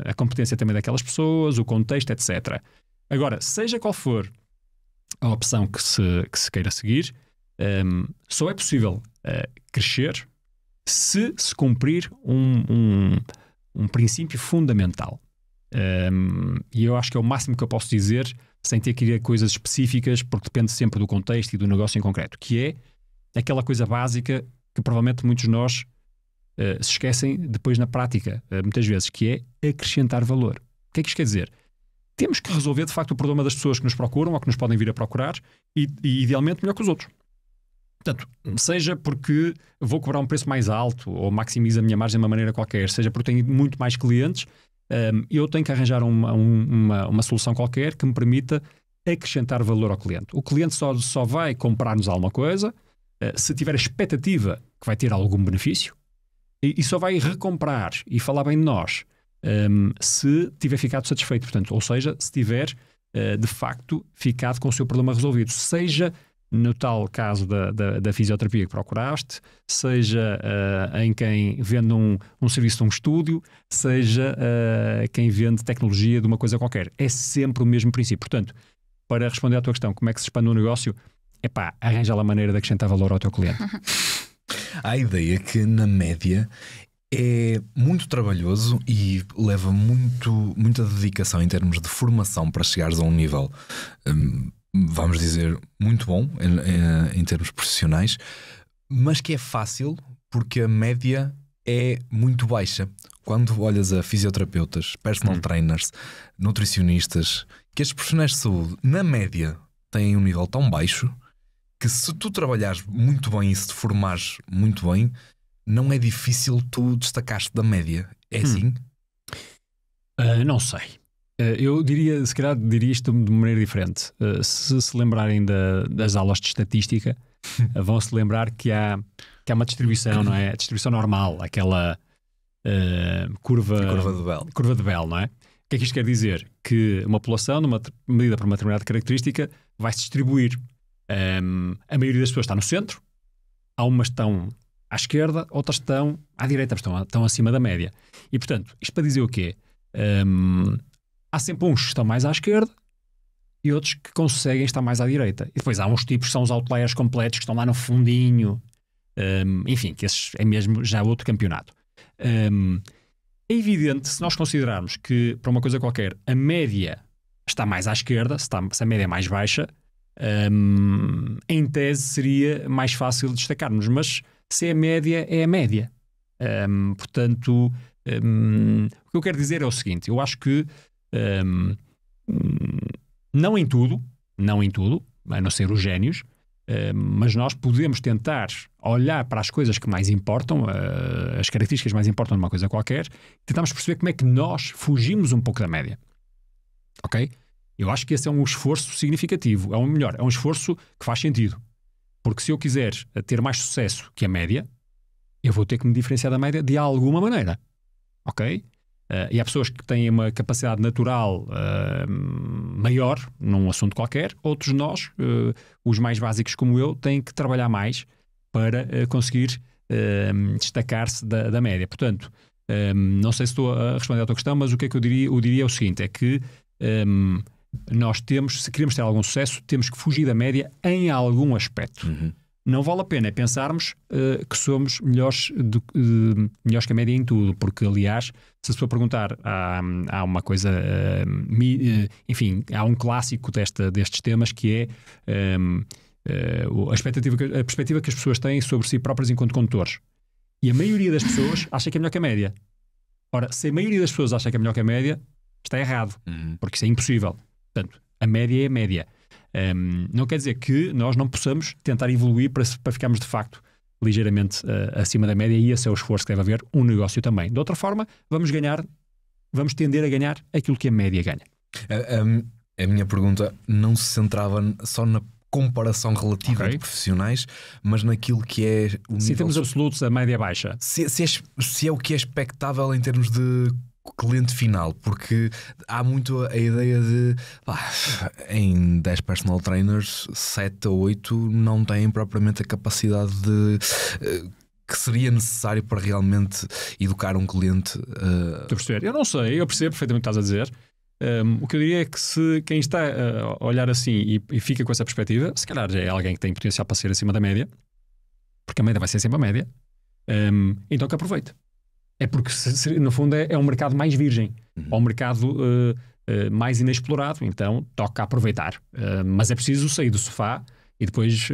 a competência também daquelas pessoas, o contexto, etc. Agora, seja qual for a opção que se queira seguir, só é possível crescer se cumprir um princípio fundamental. E eu acho que é o máximo que eu posso dizer, sem ter que ir a coisas específicas, porque depende sempre do contexto e do negócio em concreto, que é aquela coisa básica que provavelmente muitos de nós se esquecem depois na prática, muitas vezes, que é acrescentar valor. O que é que isto quer dizer? Temos que resolver de facto o problema das pessoas que nos procuram ou que nos podem vir a procurar, e idealmente melhor que os outros. Portanto, seja porque vou cobrar um preço mais alto ou maximizo a minha margem de uma maneira qualquer, seja porque tenho muito mais clientes, eu tenho que arranjar uma solução qualquer que me permita acrescentar valor ao cliente. O cliente só vai comprar-nos alguma coisa se tiver a expectativa que vai ter algum benefício, e só vai recomprar e falar bem de nós se tiver ficado satisfeito. Portanto, ou seja, se tiver de facto ficado com o seu problema resolvido, seja no tal caso da fisioterapia que procuraste, seja em quem vende um serviço de um estúdio, seja quem vende tecnologia de uma coisa qualquer. É sempre o mesmo princípio. Portanto, para responder à tua questão, como é que se expande um negócio? Arranja lá a maneira de acrescentar valor ao teu cliente. Há a ideia que, na média, é muito trabalhoso e leva muita dedicação em termos de formação para chegares a um nível, vamos dizer, muito bom em termos profissionais, mas que é fácil porque a média é muito baixa. Quando olhas a fisioterapeutas, personal trainers, nutricionistas, que estes profissionais de saúde, na média, têm um nível tão baixo que, se tu trabalhares muito bem e se te formares muito bem, não é difícil tu destacar-te da média. É assim? Não sei. Eu diria, se calhar diria isto de maneira diferente. Se lembrarem das aulas de estatística, vão-se lembrar que há uma distribuição, não é? A distribuição normal, aquela curva de Bell, não é? O que é que isto quer dizer? Que uma população, medida por uma determinada característica, vai se distribuir. A maioria das pessoas está no centro, há umas que estão à esquerda, outras estão à direita, estão acima da média. E, portanto, isto para dizer o quê? Há sempre uns que estão mais à esquerda e outros que conseguem estar mais à direita. E depois há uns tipos que são os outliers completos, que estão lá no fundinho. Enfim, que esses é mesmo já outro campeonato. É evidente, se nós considerarmos que, para uma coisa qualquer, a média está mais à esquerda, se a média é mais baixa, em tese seria mais fácil destacarmos. Mas se é a média, é a média. Portanto, o que eu quero dizer é o seguinte: eu acho que não em tudo, a não ser os génios, mas nós podemos tentar olhar para as coisas que mais importam, as características que mais importam numa coisa qualquer, e tentarmos perceber como é que nós fugimos um pouco da média. Ok? Eu acho que esse é um esforço significativo, é um esforço que faz sentido. Porque se eu quiser ter mais sucesso que a média, eu vou ter que me diferenciar da média de alguma maneira. Ok? E há pessoas que têm uma capacidade natural maior num assunto qualquer, outros nós, os mais básicos como eu, têm que trabalhar mais para conseguir destacar-se da média. Portanto, não sei se estou a responder à tua questão, mas o que é que eu diria é o seguinte: é que nós se queremos ter algum sucesso, temos que fugir da média em algum aspecto. Não vale a pena pensarmos que somos melhores que a média em tudo, porque, aliás, se a pessoa perguntar, há uma coisa, enfim, há um clássico destes temas que é a perspectiva que as pessoas têm sobre si próprias enquanto condutores. E a maioria das pessoas acha que é melhor que a média. Ora, se a maioria das pessoas acha que é melhor que a média, está errado, porque isso é impossível. Portanto, a média é a média. Não quer dizer que nós não possamos tentar evoluir para ficarmos de facto ligeiramente acima da média, e esse é o esforço que deve haver um negócio também. De outra forma, vamos tender a ganhar aquilo que a média ganha. A minha pergunta não se centrava só na comparação relativa de profissionais, mas naquilo que é o nível... Se temos absolutos, a média baixa. Se é o que é expectável em termos de cliente final, porque há muito a ideia de em 10 personal trainers, 7 ou 8 não têm propriamente a capacidade que seria necessário para realmente educar um cliente. Estou a perceber. Eu não sei, eu percebo perfeitamente o que estás a dizer. O que eu diria é que se quem está a olhar assim e fica com essa perspectiva, se calhar já é alguém que tem potencial para ser acima da média, porque a média vai ser sempre a média, então que aproveite. É porque, no fundo, é um mercado mais virgem, ou um mercado mais inexplorado, então toca aproveitar. Mas é preciso sair do sofá e depois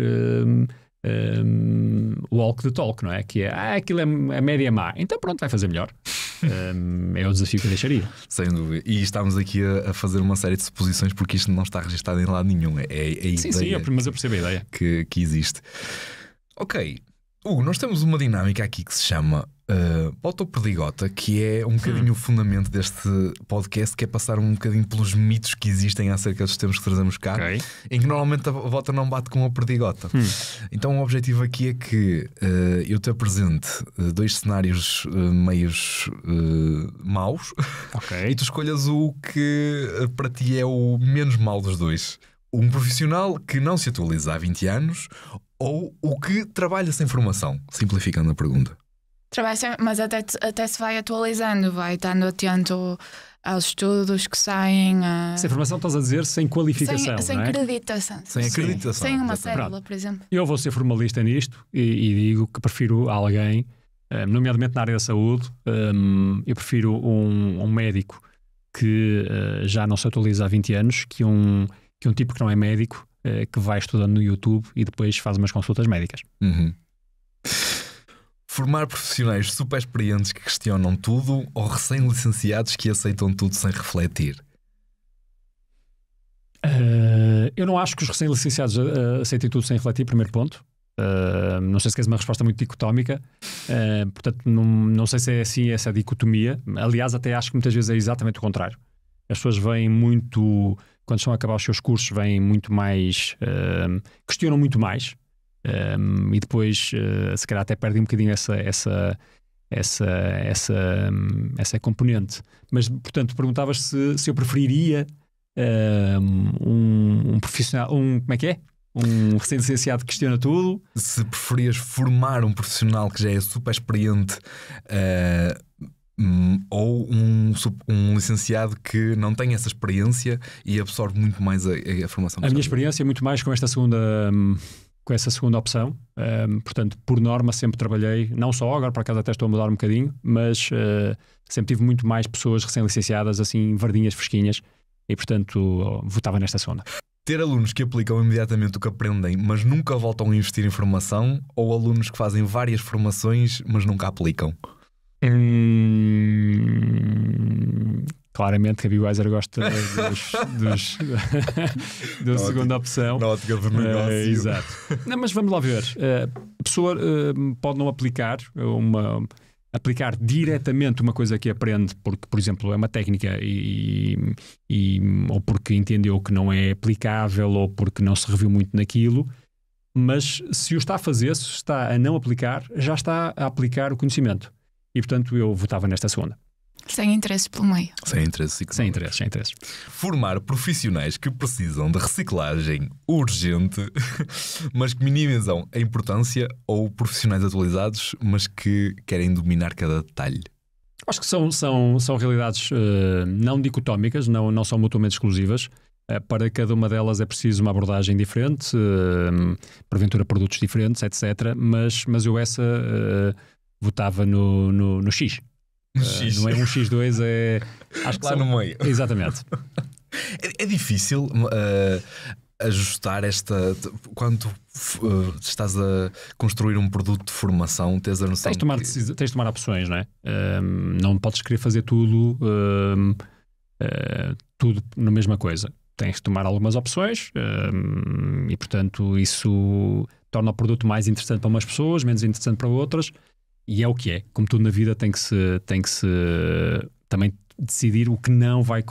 walk the talk, não é? Que é, aquilo é a média má, então pronto, vai fazer melhor. É o desafio que eu deixaria. Sem dúvida. E estamos aqui a fazer uma série de suposições, porque isto não está registado em lado nenhum. É a ideia. Sim, mas eu percebo a ideia que existe. Ok, Hugo, nós temos uma dinâmica aqui que se chama Pauta ou Perdigota, que é um bocadinho o fundamento deste podcast, que é passar um bocadinho pelos mitos que existem acerca dos temas que trazemos cá, em que normalmente a bota não bate com a perdigota. Então o objetivo aqui é que eu te apresente 2 cenários meios maus, e tu escolhas o que para ti é o menos mau dos dois. Um profissional que não se atualiza há 20 anos ou o que trabalha sem formação? Simplificando a pergunta. Mas até se vai atualizando, vai estando atento aos estudos que saem. Sem formação estás a dizer sem qualificação, sem não é? acreditação. Sem acreditação. Sem uma exatamente. cédula, por exemplo. Eu vou ser formalista nisto e digo que prefiro alguém, nomeadamente na área da saúde, eu prefiro um médico que já não se atualiza há 20 anos que um tipo que não é médico, que vai estudando no YouTube e depois faz umas consultas médicas. Uhum. Formar profissionais super experientes que questionam tudo ou recém-licenciados que aceitam tudo sem refletir? Eu não acho que os recém-licenciados aceitem tudo sem refletir, primeiro ponto. Não sei se queres uma resposta muito dicotómica, portanto não sei se é assim essa dicotomia. Aliás, até acho que muitas vezes é exatamente o contrário. As pessoas vêm muito, quando estão a acabar os seus cursos, vêm muito mais, questionam muito mais, e depois se calhar até perdem um bocadinho essa componente. Mas, portanto, perguntavas se eu preferiria um profissional, como é que é? Um recém-licenciado que questiona tudo. Se preferias formar um profissional que já é super experiente ou um licenciado que não tem essa experiência e absorve muito mais a formação. A minha experiência é muito mais com essa segunda opção. Portanto, por norma sempre trabalhei, não só agora, por acaso até estou a mudar um bocadinho, mas sempre tive muito mais pessoas recém-licenciadas, assim, verdinhas, fresquinhas, e portanto votava nesta segunda. Ter alunos que aplicam imediatamente o que aprendem, mas nunca voltam a investir em formação, ou alunos que fazem várias formações, mas nunca aplicam? Claramente que a Biwiser gosta da segunda opção. Na ótica do negócio. Exato. Não, mas vamos lá ver. A pessoa pode não aplicar diretamente uma coisa que aprende porque, por exemplo, é uma técnica ou porque entendeu que não é aplicável ou porque não se reviu muito naquilo, mas se o está a fazer, se está a não aplicar, já está a aplicar o conhecimento. E, portanto, eu votava nesta segunda. Sem interesses pelo meio. Sem interesses. Sem interesses. Formar profissionais que precisam de reciclagem urgente, mas que minimizam a importância, ou profissionais atualizados, mas que querem dominar cada detalhe? Acho que são realidades não dicotómicas, não são mutuamente exclusivas. Para cada uma delas é preciso uma abordagem diferente, porventura produtos diferentes, etc. Mas eu votava no X. Não é um X2, acho que lá no meio. Exatamente. É difícil ajustar quando estás a construir um produto de formação, tens a noção tens de tomar opções, não é? Não podes querer fazer tudo na mesma coisa. Tens de tomar algumas opções e, portanto, isso torna o produto mais interessante para umas pessoas, menos interessante para outras. E é o que é. Como tudo na vida, tem que se também decidir o que não vai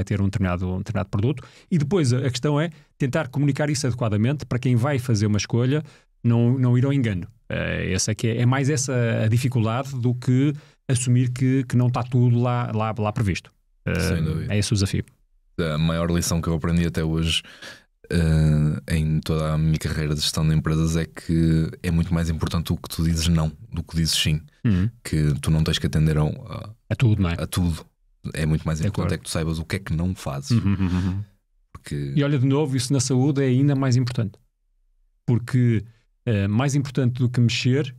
ter um determinado produto. E depois a questão é tentar comunicar isso adequadamente para quem vai fazer uma escolha não ir ao engano. Essa é que é mais essa a dificuldade do que assumir que não está tudo lá previsto. Sem dúvida. É esse o desafio. A maior lição que eu aprendi até hoje em toda a minha carreira de gestão de empresas é que é muito mais importante o que tu dizes não do que dizes sim. Que tu não tens que atender a tudo, não é? A tudo. É muito mais importante é que tu saibas o que é que não fazes. Porque... E olha, de novo, isso na saúde é ainda mais importante, porque mais importante do que mexer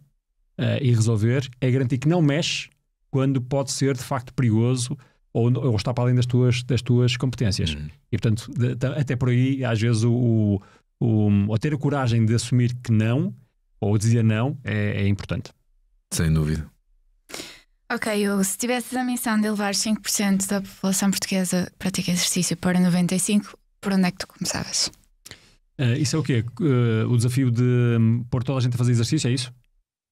e resolver é garantir que não mexe quando pode ser de facto perigoso ou está para além das tuas competências. E, portanto, até por aí, às vezes, ou ter a coragem de assumir que não, ou dizer não, é importante. Sem dúvida. Ok, se tivesses a missão de elevar 5% da população portuguesa a praticar exercício para 95%, por onde é que tu começavas? Isso é o quê? O desafio de pôr toda a gente a fazer exercício, é isso?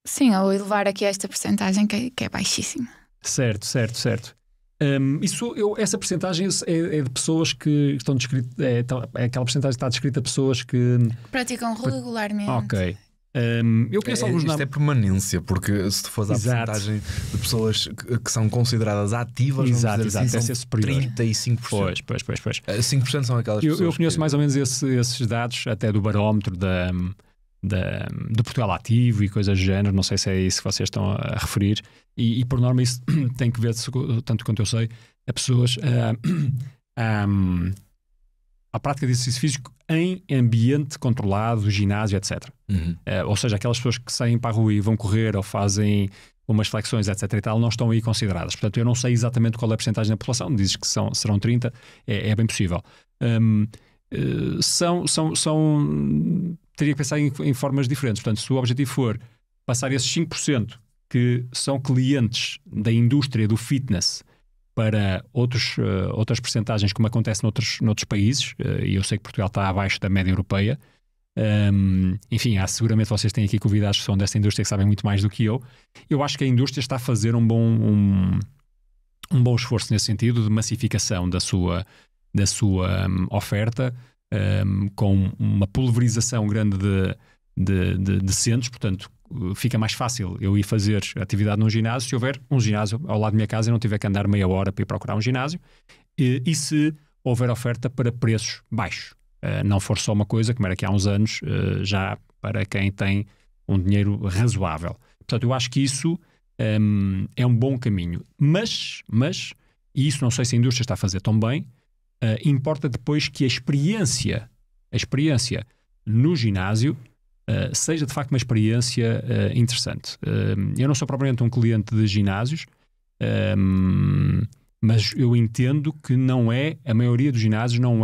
Sim, ou elevar aqui esta percentagem que é baixíssima. Certo. Essa percentagem é de pessoas que estão descritas, é aquela percentagem que está descrita de pessoas que praticam regularmente. Ok. Eu conheço alguns Isto nomes. é permanência, porque se tu fores à Exato. porcentagem de pessoas que são consideradas ativas, Exato, vamos dizer deve assim, ser são superior. 35%. Pois. 5% são aquelas pessoas. Eu conheço que... mais ou menos esses dados, até do barómetro do Portugal Ativo e coisas do género. Não sei se é isso que vocês estão a referir. E por norma, isso tem que ver, tanto quanto eu sei, a pessoas à prática de exercício físico em ambiente controlado, ginásio, etc. Ou seja, aquelas pessoas que saem para a rua e vão correr ou fazem umas flexões, etc. e tal, não estão aí consideradas. Portanto, eu não sei exatamente qual é a porcentagem da população. Dizes que serão 30%, é bem possível. Teria que pensar em formas diferentes. Portanto, se o objetivo for passar esses 5% que são clientes da indústria do fitness para outras percentagens, como acontece noutros países, e eu sei que Portugal está abaixo da média europeia. Enfim, seguramente vocês têm aqui convidados que são dessa indústria que sabem muito mais do que eu. Eu acho que a indústria está a fazer um bom esforço nesse sentido de massificação da sua oferta, com uma pulverização grande de centros. Portanto, fica mais fácil eu ir fazer atividade num ginásio se houver um ginásio ao lado da minha casa e não tiver que andar meia hora para ir procurar um ginásio, e se houver oferta para preços baixos. Não for só uma coisa, como era aqui há uns anos, já para quem tem um dinheiro razoável. Portanto, eu acho que isso é um bom caminho. Mas, e isso não sei se a indústria está a fazer tão bem, importa depois que a experiência no ginásio seja de facto uma experiência interessante. Eu não sou propriamente um cliente de ginásios, mas eu entendo que a maioria dos ginásios não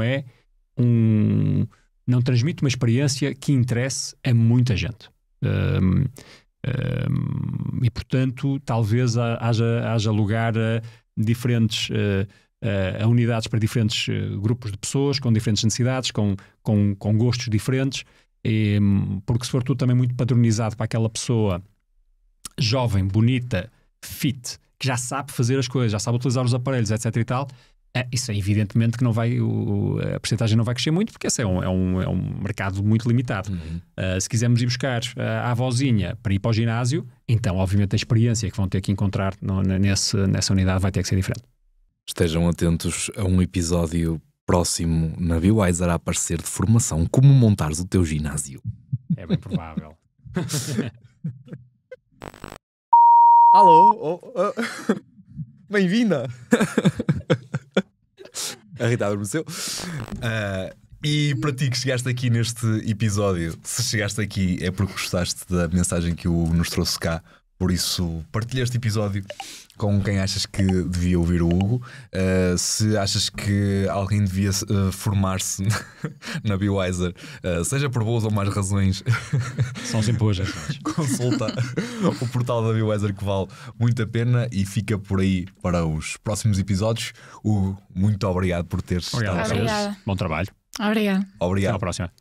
transmite uma experiência que interesse a muita gente. E portanto talvez haja lugar a diferentes a unidades para diferentes grupos de pessoas com diferentes necessidades, com gostos diferentes, porque se for tudo também muito padronizado para aquela pessoa jovem, bonita, fit, que já sabe fazer as coisas, já sabe utilizar os aparelhos, etc e tal, isso é evidentemente que não vai, a percentagem não vai crescer muito, porque esse é um mercado muito limitado. Se quisermos ir buscar a avózinha para ir para o ginásio, então obviamente a experiência que vão ter que encontrar nessa unidade vai ter que ser diferente. Estejam atentos a um episódio próximo na BioWiser a aparecer de formação como montares o teu ginásio. É bem provável. Alô? Bem-vinda! A Rita adormeceu. E para ti que chegaste aqui neste episódio, se chegaste aqui é porque gostaste da mensagem que o Hugo nos trouxe cá. Por isso, partilha este episódio com quem achas que devia ouvir o Hugo. Se achas que alguém devia formar-se na BioWiser, seja por boas ou más razões, são sempre boas. Consulta o portal da BioWiser, que vale muito a pena, e fica por aí para os próximos episódios. Hugo, muito obrigado por teres estado. Obrigada. Bom trabalho. Obrigada. Obrigado. Até à próxima.